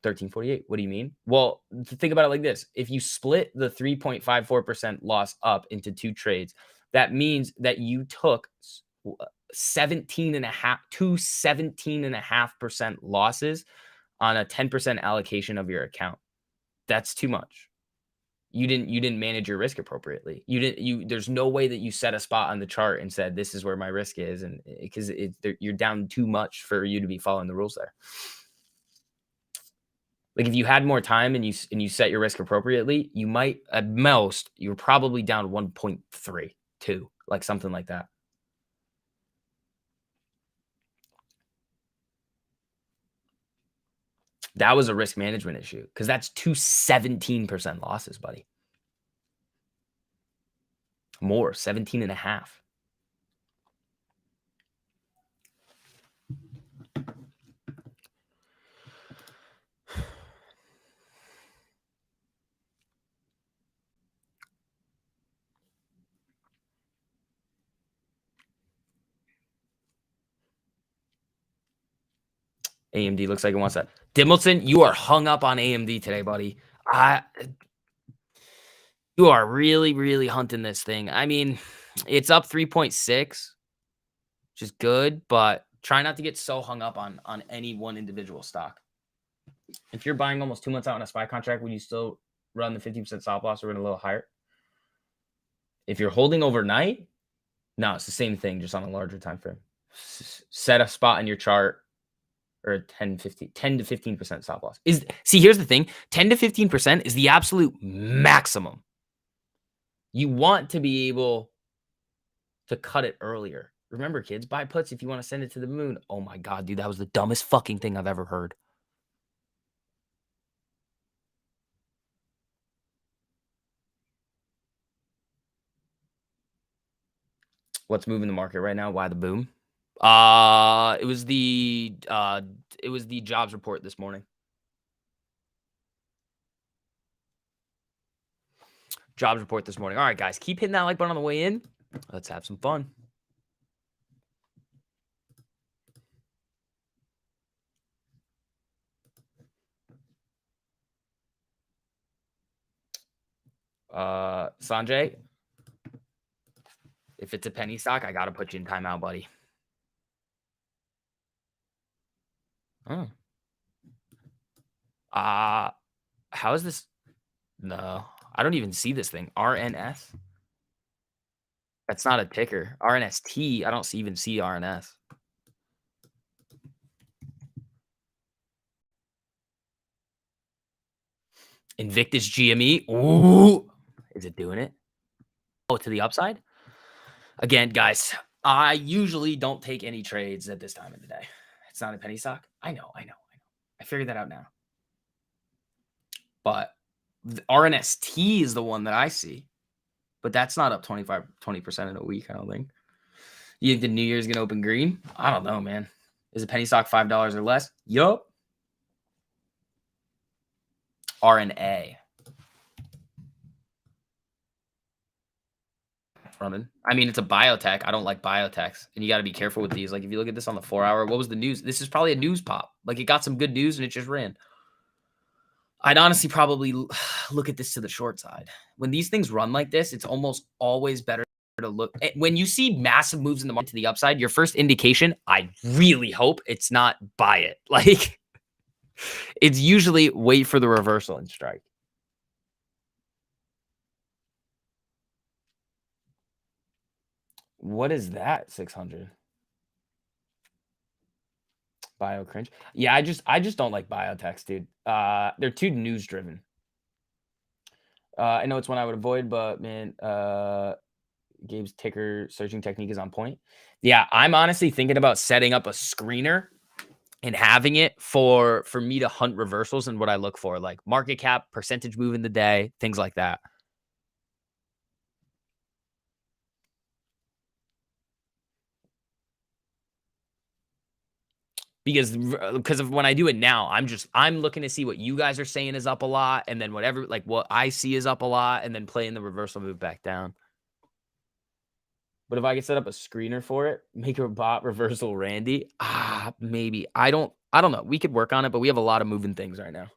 1348. What do you mean? Well, think about it like this. If you split the 3.54% loss up into 2 trades, that means that you took 17.5% losses on a 10% allocation of your account. That's too much. You didn't manage your risk appropriately. There's no way that you set a spot on the chart and said, this is where my risk is. And because you're down too much for you to be following the rules there. Like if you had more time and you set your risk appropriately, you might at most, you're probably down 1.32, like something like that. That was a risk management issue because that's 17% losses, buddy. More, 17.5. AMD looks like it wants that. Dimmelson, you are hung up on AMD today, buddy. You are really, really hunting this thing. I mean, it's up 3.6, which is good, but try not to get so hung up on any one individual stock. If you're buying almost 2 months out on a SPY contract, would you still run the 50% stop loss or run a little higher? If you're holding overnight, no, it's the same thing, just on a larger time frame. Set a spot in your chart or 10 to 15% stop loss. Here's the thing. 10 to 15% is the absolute maximum. You want to be able to cut it earlier. Remember, kids, buy puts if you want to send it to the moon. Oh my God, dude, that was the dumbest fucking thing I've ever heard. What's moving the market right now? Why the boom? It was the jobs report this morning. jobs report this morning. All right, guys, keep hitting that like button on the way in. Let's have some fun. Sanjay, if it's a penny stock, I gotta put you in timeout, buddy. Oh. How is this? No, I don't even see this thing. RNS? That's not a ticker. RNST, I don't even see RNS. Invictus GME. Ooh. Is it doing it? Oh, to the upside? Again, guys, I usually don't take any trades at this time of the day. It's not a penny stock. I know. I figured that out now. But the RNST is the one that I see. But that's not up 20% in a week, I don't think. You think the New Year's gonna open green? I don't know, man. Is a penny stock $5 or less? Yup. RNA. Running. I mean, it's a biotech. I don't like biotechs. And you got to be careful with these. Like, if you look at this on the 4-hour, what was the news? This is probably a news pop. Like, it got some good news and it just ran. I'd honestly probably look at this to the short side. When these things run like this, it's almost always better to look. When you see massive moves in the market to the upside, your first indication, I really hope it's not buy it. Like, it's usually wait for the reversal and strike. What is that? 600. Bio cringe. Yeah, I just don't like biotechs, dude. They're too news driven. I know it's one I would avoid, but man, Gabe's ticker searching technique is on point. Yeah, I'm honestly thinking about setting up a screener and having it for me to hunt reversals and what I look for, like market cap, percentage move in the day, things like that. Because of when I do it now, I'm looking to see what you guys are saying is up a lot, and then whatever, like what I see is up a lot, and then playing the reversal move back down. But if I could set up a screener for it, make a bot reversal Randy, maybe. I don't know. We could work on it, but we have a lot of moving things right now.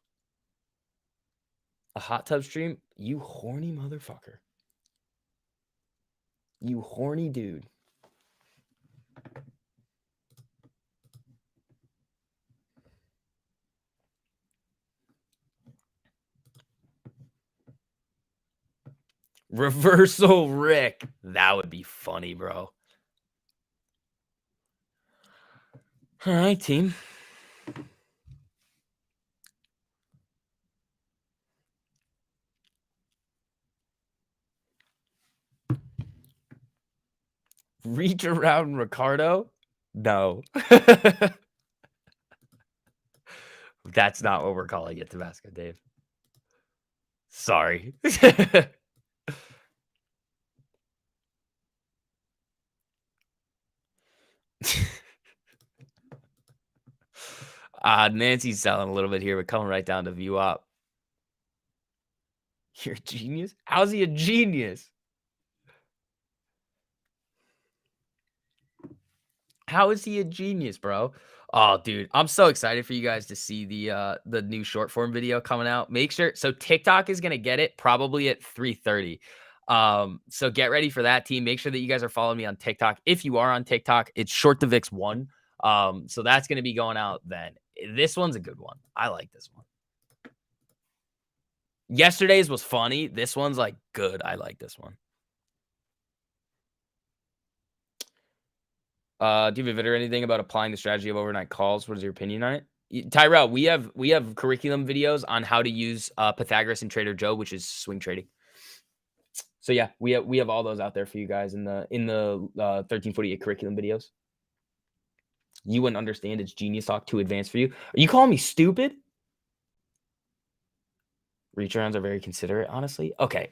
A hot tub stream? You horny motherfucker. You horny dude. Reversal Rick. That would be funny, bro. All right, team. Reach around Ricardo? No. That's not what we're calling it, Tabasco Dave. Sorry. Nancy's selling a little bit here, but coming right down to view up. You're a genius? How's he a genius? How is he a genius, bro? Oh, dude, I'm so excited for you guys to see the new short form video coming out. Make sure so TikTok is gonna get it probably at 3:30. So get ready for that, team. Make sure that you guys are following me on TikTok. If you are on TikTok, it's Short to Vix 1. So that's gonna be going out then. This one's a good one. I like this one. Yesterday's was funny. This one's like good. I like this one. Do you have a video or anything about applying the strategy of overnight calls? What is your opinion on it? Tyrell, we have curriculum videos on how to use Pythagoras and Trader Joe, which is swing trading. So yeah, we have all those out there for you guys in the 1348 curriculum videos. You wouldn't understand, it's Genius Talk too advanced for you. Are you calling me stupid? Reach arounds are very considerate, honestly. Okay.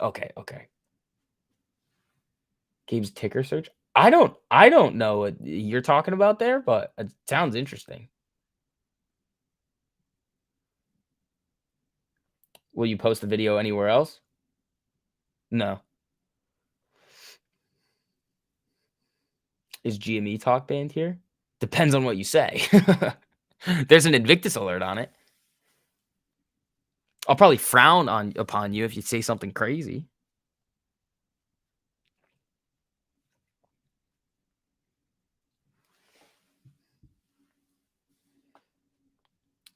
Gabe's ticker search. I don't know what you're talking about there, but it sounds interesting. Will you post the video anywhere else? No. Is GME Talk banned here? Depends on what you say. There's an Invictus alert on it. I'll probably frown upon you if you say something crazy.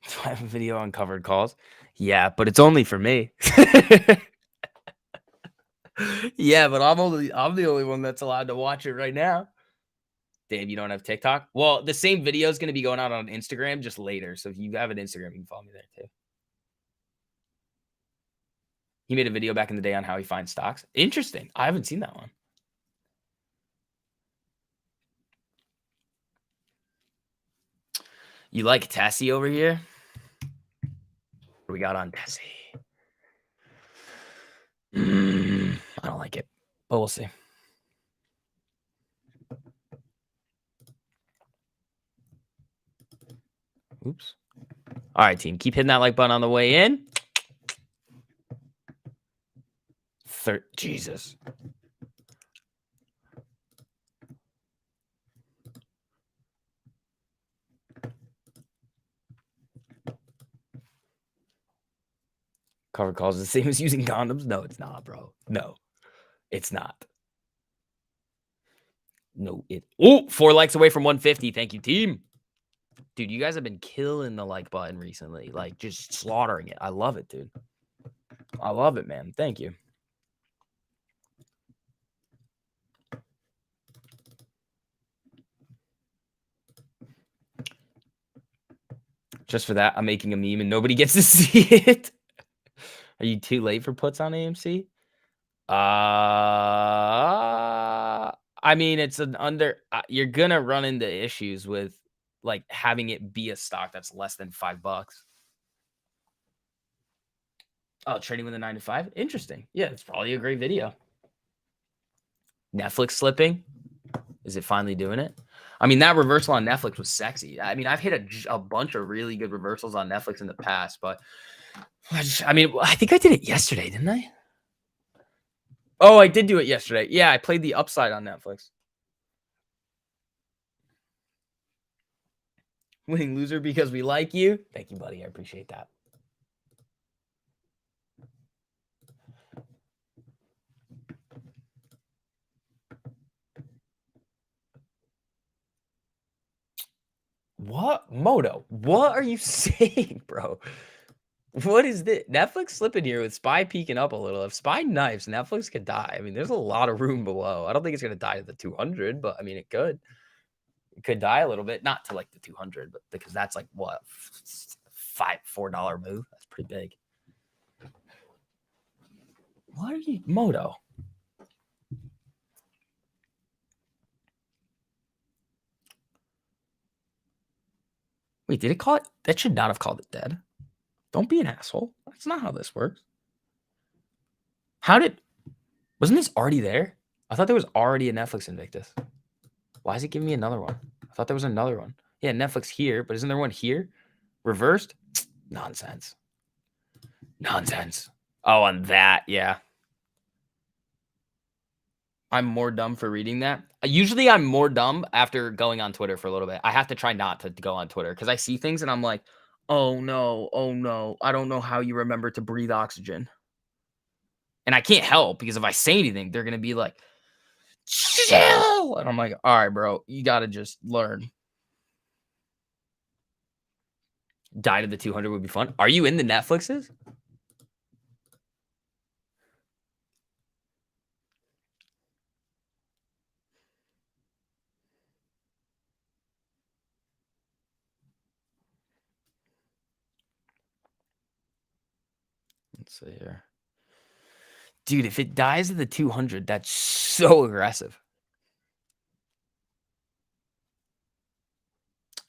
Do I have a video on covered calls? Yeah, but it's only for me. Yeah, but I'm the only one that's allowed to watch it right now. Dave, you don't have TikTok? Well, the same video is going to be going out on Instagram just later. So if you have an Instagram, you can follow me there too. He made a video back in the day on how he finds stocks. Interesting. I haven't seen that one. You like Tessie over here? What do we got on Tessie? I don't like it, but we'll see. Oops. All right, team. Keep hitting that like button on the way in. Jesus. Covered calls the same as using condoms? No, it's not, bro. No, it's not. No, it. Oh, 4 likes away from 150. Thank you, team. Dude, you guys have been killing the like button recently. Like, just slaughtering it. I love it, dude. I love it, man. Thank you. Just for that, I'm making a meme and nobody gets to see it. Are you too late for puts on AMC? I mean, it's an you're gonna run into issues with like having it be a stock that's less than $5. Oh, trading with a 9 to 5? Interesting. Yeah, it's probably a great video. Netflix slipping. Is it finally doing it? I mean, that reversal on Netflix was sexy. I mean, I've hit a bunch of really good reversals on Netflix in the past, but I think I did it yesterday, didn't I? Oh, I did do it yesterday. Yeah, I played the upside on Netflix. Winning loser because we like you. Thank you, buddy. I appreciate that. What? Moto, what are you saying, bro? What is this? Netflix slipping here with SPY peeking up a little. If SPY knifes, Netflix could die. I mean, there's a lot of room below. I don't think it's going to die to the 200, but I mean, it could. It could die a little bit. Not to like the 200, but because that's like what? $4 move. That's pretty big. What are you? Moto. Wait, did it call it? That should not have called it dead. Don't be an asshole. That's not how this works. Wasn't this already there? I thought there was already a Netflix Invictus. Why is it giving me another one? I thought there was another one. Yeah, Netflix here, but isn't there one here? Reversed? Nonsense. Nonsense. Oh, on that, yeah. I'm more dumb for reading that. Usually I'm more dumb after going on Twitter for a little bit. I have to try not to go on Twitter because I see things and I'm like, oh no, I don't know how you remember to breathe oxygen. And I can't help because if I say anything, they're going to be like, chill. And I'm like, all right, bro, you got to just learn. Die to the 200 would be fun. Are you in the Netflixes? Let's see here. Dude, if it dies at the 200, that's so aggressive.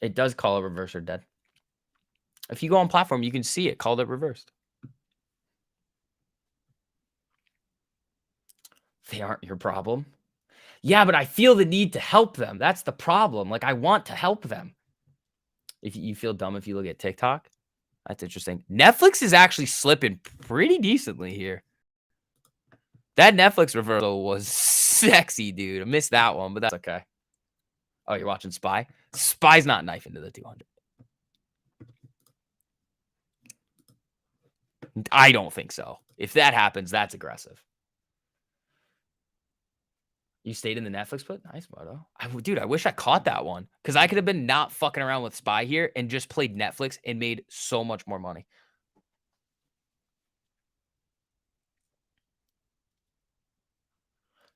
It does call a reverser dead. If you go on platform, you can see it called it reversed. They aren't your problem. Yeah, but I feel the need to help them. That's the problem. Like, I want to help them. If you feel dumb if you look at TikTok, that's interesting. Netflix is actually slipping pretty decently here. That Netflix reversal was sexy, dude. I missed that one, but that's okay. Oh, you're watching Spy? Spy's not knifing to the 200. I don't think so. If that happens, that's aggressive. You stayed in the Netflix put? Nice, Moto. Dude, I wish I caught that one because I could have been not fucking around with Spy here and just played Netflix and made so much more money.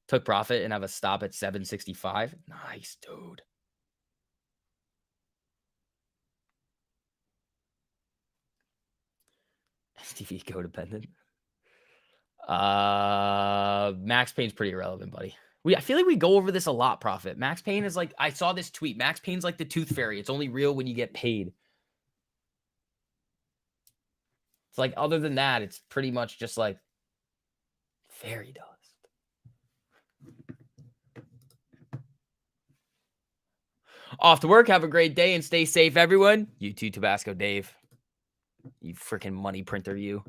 Took profit and have a stop at 765. Nice, dude. STV codependent. Max Payne's pretty irrelevant, buddy. I feel like we go over this a lot, Profit. Max Payne is like, I saw this tweet. Max Payne's like the tooth fairy. It's only real when you get paid. It's like, other than that, it's pretty much just like fairy dust. Off to work. Have a great day and stay safe, everyone. You too, Tabasco Dave. You freaking money printer, you.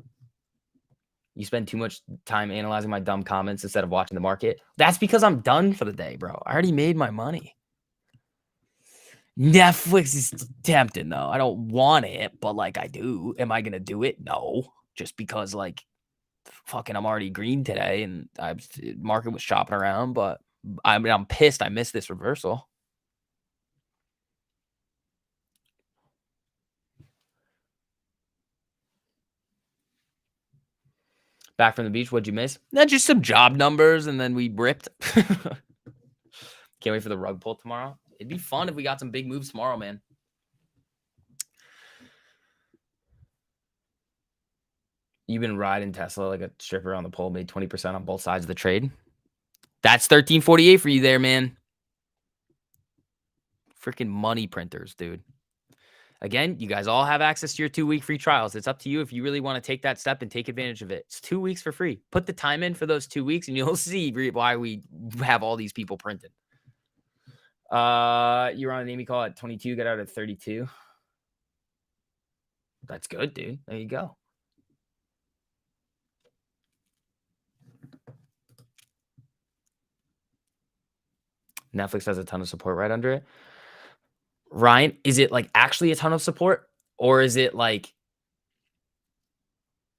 You spend too much time analyzing my dumb comments instead of watching the market. That's because I'm done for the day, bro. I already made my money. Netflix is tempting, though. I don't want it, but like I do. Am I going to do it? No. Just because like fucking I'm already green today and market was shopping around, but I'm pissed I missed this reversal. Back from the beach, what'd you miss? Just some job numbers, and then we ripped. Can't wait for the rug pull tomorrow. It'd be fun if we got some big moves tomorrow, man. You've been riding Tesla like a stripper on the pole, made 20% on both sides of the trade. That's 1348 for you there, man. Freaking money printers, dude. Again, you guys all have access to your 2-week free trials. It's up to you if you really want to take that step and take advantage of it. It's 2 weeks for free. Put the time in for those 2 weeks and you'll see why we have all these people printed. You were on an Amy call at 22, got out at 32. That's good, dude. There you go. Netflix has a ton of support right under it. Ryan, is it like actually a ton of support? Or is it like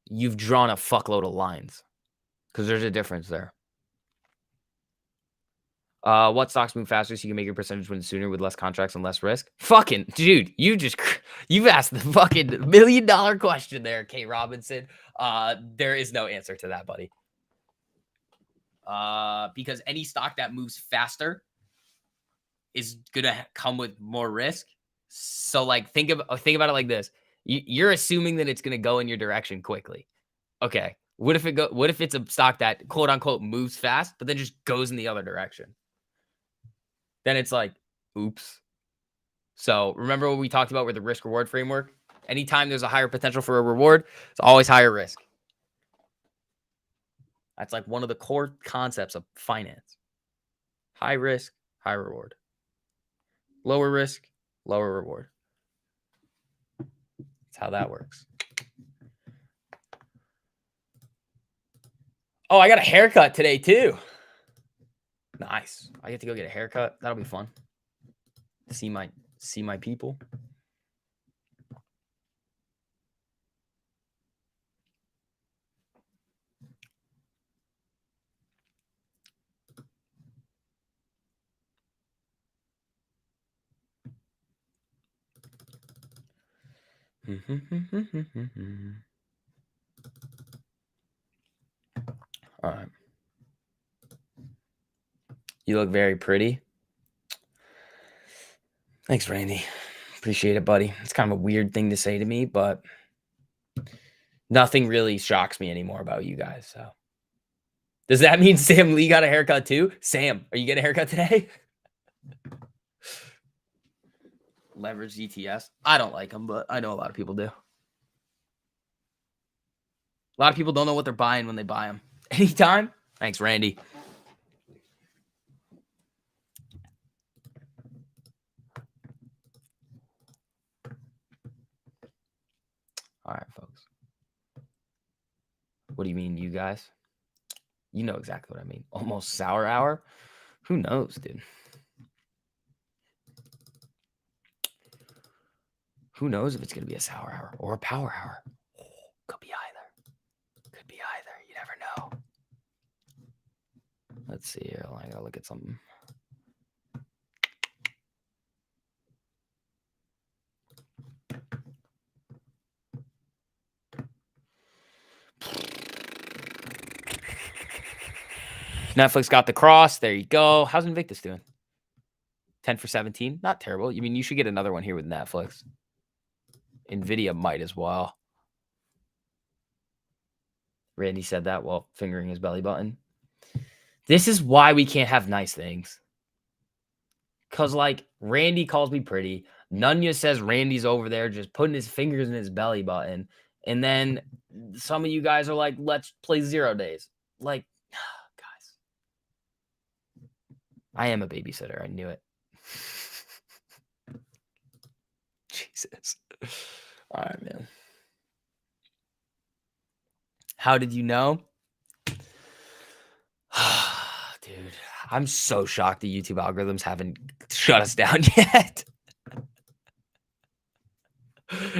you've drawn a fuckload of lines? Because there's a difference there. What stocks move faster so you can make your percentage win sooner with less contracts and less risk? Fucking dude, you've asked the fucking $1 million question there, K. Robinson. There is no answer to that, buddy. Because any stock that moves faster is gonna come with more risk. So like think about it like this. You're assuming that it's gonna go in your direction quickly. Okay. What if it's a stock that quote unquote moves fast, but then just goes in the other direction? Then it's like, oops. So remember what we talked about with the risk reward framework? Anytime there's a higher potential for a reward, it's always higher risk. That's like one of the core concepts of finance. High risk, high reward. Lower risk, lower reward. That's how that works. Oh, I got a haircut today too. Nice. I get to go get a haircut. That'll be fun. See my people. All right. You look very pretty. Thanks, Randy. Appreciate it, buddy. It's kind of a weird thing to say to me, but nothing really shocks me anymore about you guys. So does that mean Sam Lee got a haircut too? Sam, are you getting a haircut today? Leverage ETS. I don't like them, but I know a lot of people do. A lot of people don't know what they're buying when they buy them. Anytime. Thanks, Randy. All right, folks. What do you mean, you guys? You know exactly what I mean. Almost sour hour. Who knows, dude? Who knows if it's going to be a sour hour or a power hour? Could be either. Could be either. You never know. Let's see here. I gotta look at something. Netflix got the cross. There you go. How's Invictus doing? 10 for 17. Not terrible. I mean, you should get another one here with Netflix. Nvidia might as well. Randy said that while fingering his belly button. This is why we can't have nice things. Because, like, Randy calls me pretty. Nunya says Randy's over there just putting his fingers in his belly button. And then some of you guys are like, let's play 0 days. Like, guys. I am a babysitter. I knew it. Jesus. All right, man. How did you know? Dude, I'm so shocked the YouTube algorithms haven't shut us down yet.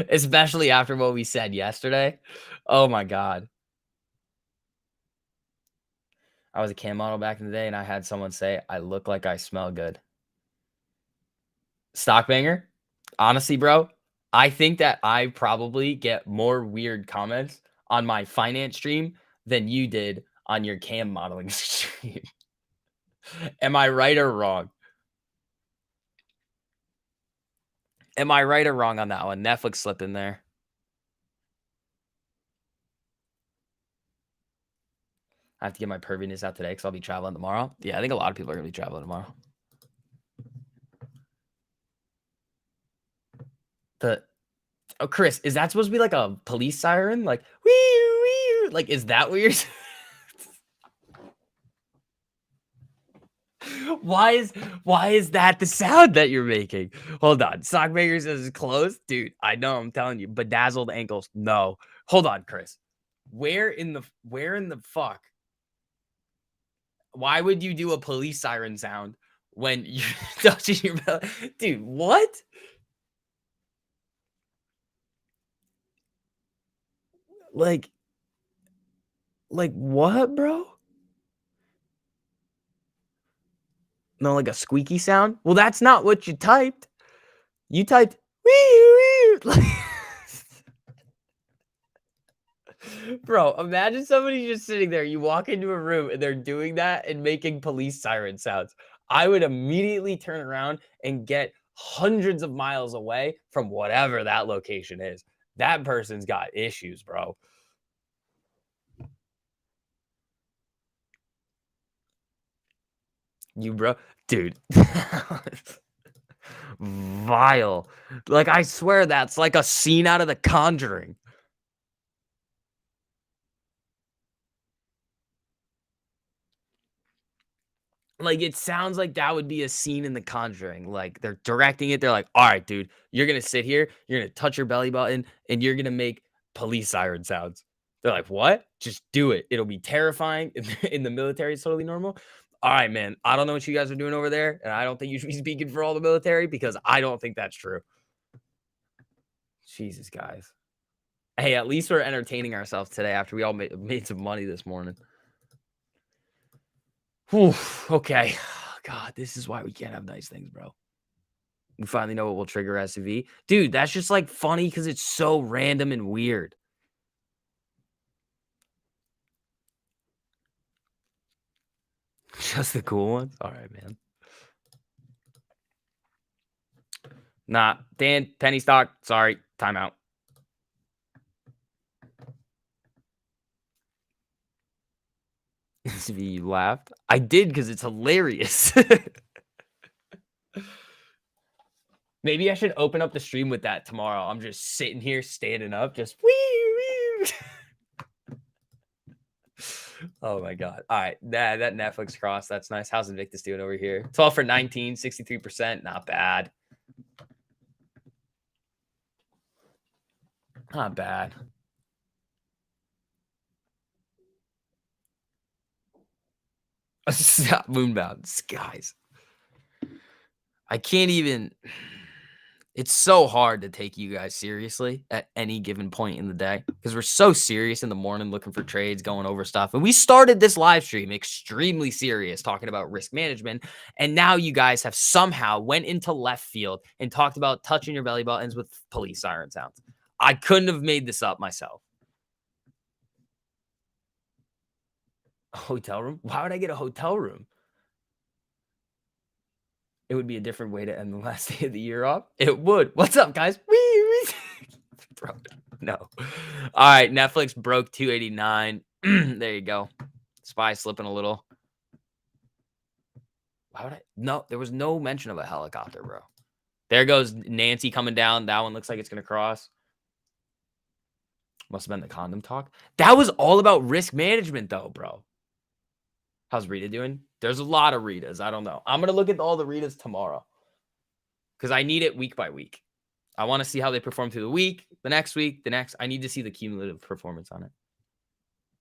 Especially after what we said yesterday. Oh my God. I was a cam model back in the day and I had someone say, I look like I smell good. Stockbanger, honestly, bro, I think that I probably get more weird comments on my finance stream than you did on your cam modeling stream. Am I right or wrong? Am I right or wrong on that one? Netflix slipped in there. I have to get my perviness out today because I'll be traveling tomorrow. Yeah, I think a lot of people are going to be traveling tomorrow. Oh, Chris, is that supposed to be like a police siren? Like, wee, wee, like, is that what you're saying? Why is that the sound that you're making? Hold on. Sockmakers is close. Dude, I know, I'm telling you. Bedazzled ankles. No. Hold on, Chris. Where in the fuck? Why would you do a police siren sound when you're touching your belly? Dude, what? Like what, bro? No, like a squeaky sound? Well, that's not what you typed. You typed wee, wee. Bro, imagine somebody just sitting there. You walk into a room and they're doing that and making police siren sounds. I would immediately turn around and get hundreds of miles away from whatever that location is. That person's got issues, bro. You, bro, dude. Vile. Like, I swear that's like a scene out of The Conjuring. Like, it sounds like that would be a scene in The Conjuring. Like, they're directing it. They're like, all right, dude, you're going to sit here, you're going to touch your belly button, and you're going to make police siren sounds. They're like, what? Just do it. It'll be terrifying. In the military, it's totally normal. All right, man. I don't know what you guys are doing over there. And I don't think you should be speaking for all the military because I don't think that's true. Jesus, guys. Hey, at least we're entertaining ourselves today after we all made some money this morning. Whew, okay. God, this is why we can't have nice things, bro. We finally know what will trigger SUV. Dude, that's just like funny because it's so random and weird. Just the cool ones? All right, man. Nah, Dan, penny stock. Sorry, timeout. SUV, you laughed. I did because it's hilarious. Maybe I should open up the stream with that tomorrow. I'm just sitting here, standing up, just wee. Oh my God. All right. That Netflix cross. That's nice. How's Invictus doing over here? 12 for 19, 63%. Not bad. Not bad. Stop Moonbound skies. I can't even. It's so hard to take you guys seriously at any given point in the day because we're so serious in the morning looking for trades, going over stuff. And we started this live stream extremely serious talking about risk management. And now you guys have somehow went into left field and talked about touching your belly buttons with police siren sounds. I couldn't have made this up myself. A hotel room? Why would I get a hotel room? It would be a different way to end the last day of the year off. It would. What's up, guys? Bro, no. All right, Netflix broke 289. There you go. Spy slipping a little. Why would I? No, there was no mention of a helicopter, bro. There goes Nancy coming down. That one looks like it's going to cross. Must have been the condom talk. That was all about risk management, though, bro. How's Rita doing? There's a lot of Ritas. I don't know. I'm going to look at all the Ritas tomorrow because I need it week by week. I want to see how they perform through the week, the next week, the next. I need to see the cumulative performance on it.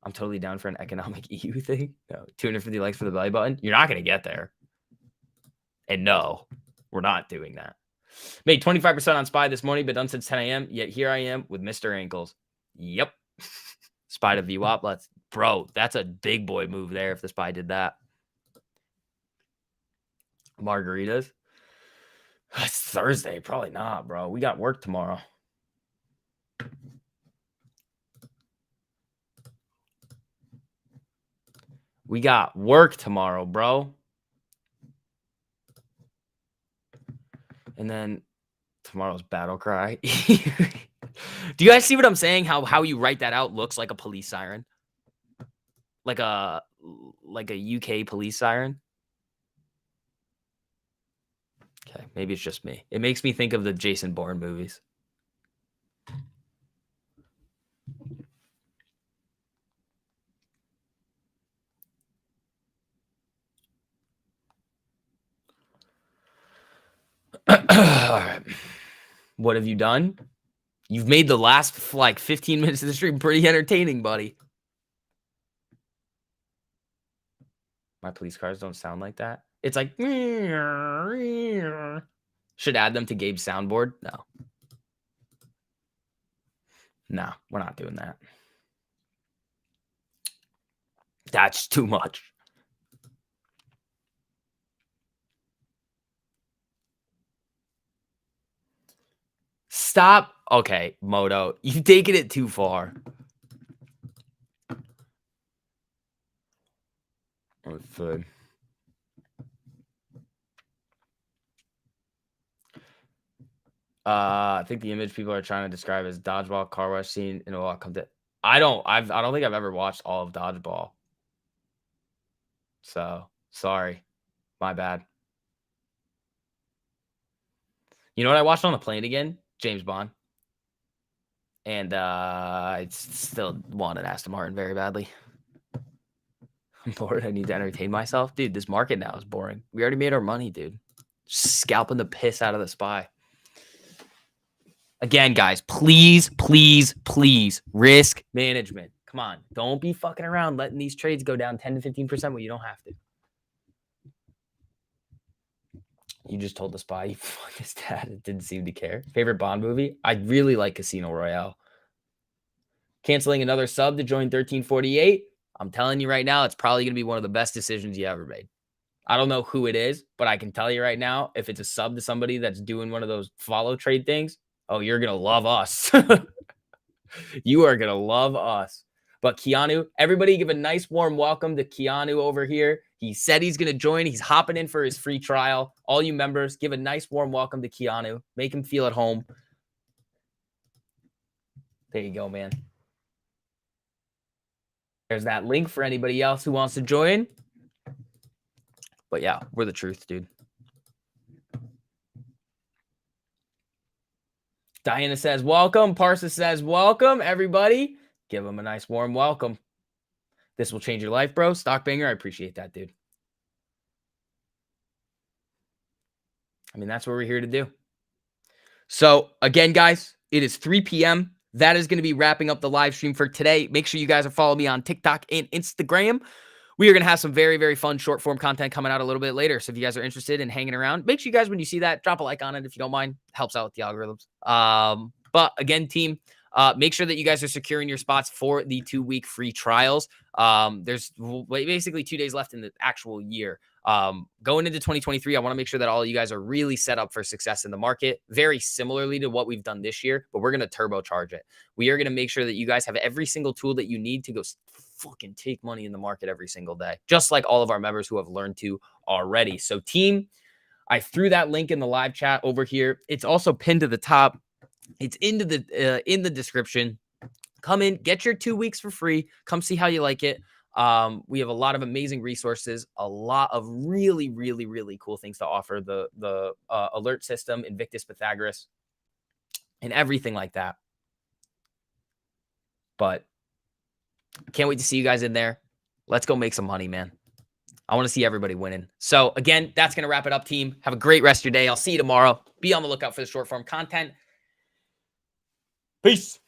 I'm totally down for an economic EU thing. No, 250 likes for the belly button. You're not going to get there. And no, we're not doing that. Made 25% on Spy this morning, but done since 10 a.m. Yet here I am with Mr. Ankles. Yep. Spy to VWAP. Let's, bro, that's a big boy move there if the Spy did that. Margaritas. It's Thursday. Probably not, bro. We got work tomorrow. We got work tomorrow, bro. And then tomorrow's battle cry. Do you guys see what I'm saying? How you write that out looks like a police siren. Like a UK police siren. Okay, maybe it's just me. It makes me think of the Jason Bourne movies. All right. What have you done? You've made the last like 15 minutes of the stream pretty entertaining, buddy. My police cars don't sound like that. It's like should add them to Gabe's soundboard. No, we're not doing that. That's too much. Stop. Okay, Moto, you've taken it too far. Good. I think the image people are trying to describe as dodgeball car wash scene in a walk come to. I don't think I've ever watched all of Dodgeball. So sorry, my bad. You know what I watched on the plane again? James Bond. And I still wanted Aston Martin very badly. I'm bored. I need to entertain myself. Dude, this market now is boring. We already made our money, dude. Just scalping the piss out of the Spy. Again, guys, please, please, please, risk management. Come on. Don't be fucking around letting these trades go down 10 to 15% when you don't have to. You just told the Spy you fucked his dad and didn't seem to care. Favorite Bond movie? I really like Casino Royale. Canceling another sub to join 1348. I'm telling you right now, it's probably going to be one of the best decisions you ever made. I don't know who it is, but I can tell you right now, if it's a sub to somebody that's doing one of those follow trade things, oh, you're going to love us. You are going to love us. But Keanu, everybody give a nice warm welcome to Keanu over here. He said he's going to join. He's hopping in for his free trial. All you members, give a nice warm welcome to Keanu. Make him feel at home. There you go, man. There's that link for anybody else who wants to join. But yeah, we're the truth, dude. Diana says, welcome. Parsa says, welcome, everybody. Give them a nice warm welcome. This will change your life, bro. Stockbanger, I appreciate that, dude. I mean, that's what we're here to do. So, again, guys, it is 3 p.m. That is going to be wrapping up the live stream for today. Make sure you guys are following me on TikTok and Instagram. we are going to have some very, very fun short form content coming out a little bit later. So if you guys are interested in hanging around, make sure you guys, when you see that, drop a like on it if you don't mind. Helps out with the algorithms. But again, team, make sure that you guys are securing your spots for the 2-week free trials. There's basically 2 days left in the actual year. Going into 2023, I want to make sure that all of you guys are really set up for success in the market, very similarly to what we've done this year, but we're going to turbocharge it. We are going to make sure that you guys have every single tool that you need to go fucking take money in the market every single day, just like all of our members who have learned to already. So team, I threw that link in the live chat over here. It's also pinned to the top. It's in the description. Come in, get your 2 weeks for free. Come see how you like it. We have a lot of amazing resources, a lot of really, really, really cool things to offer. The alert system, Invictus Pythagoras, and everything like that. But can't wait to see you guys in there. Let's go make some money, man. I want to see everybody winning. So again, that's going to wrap it up, team. Have a great rest of your day. I'll see you tomorrow. Be on the lookout for the short form content. Peace.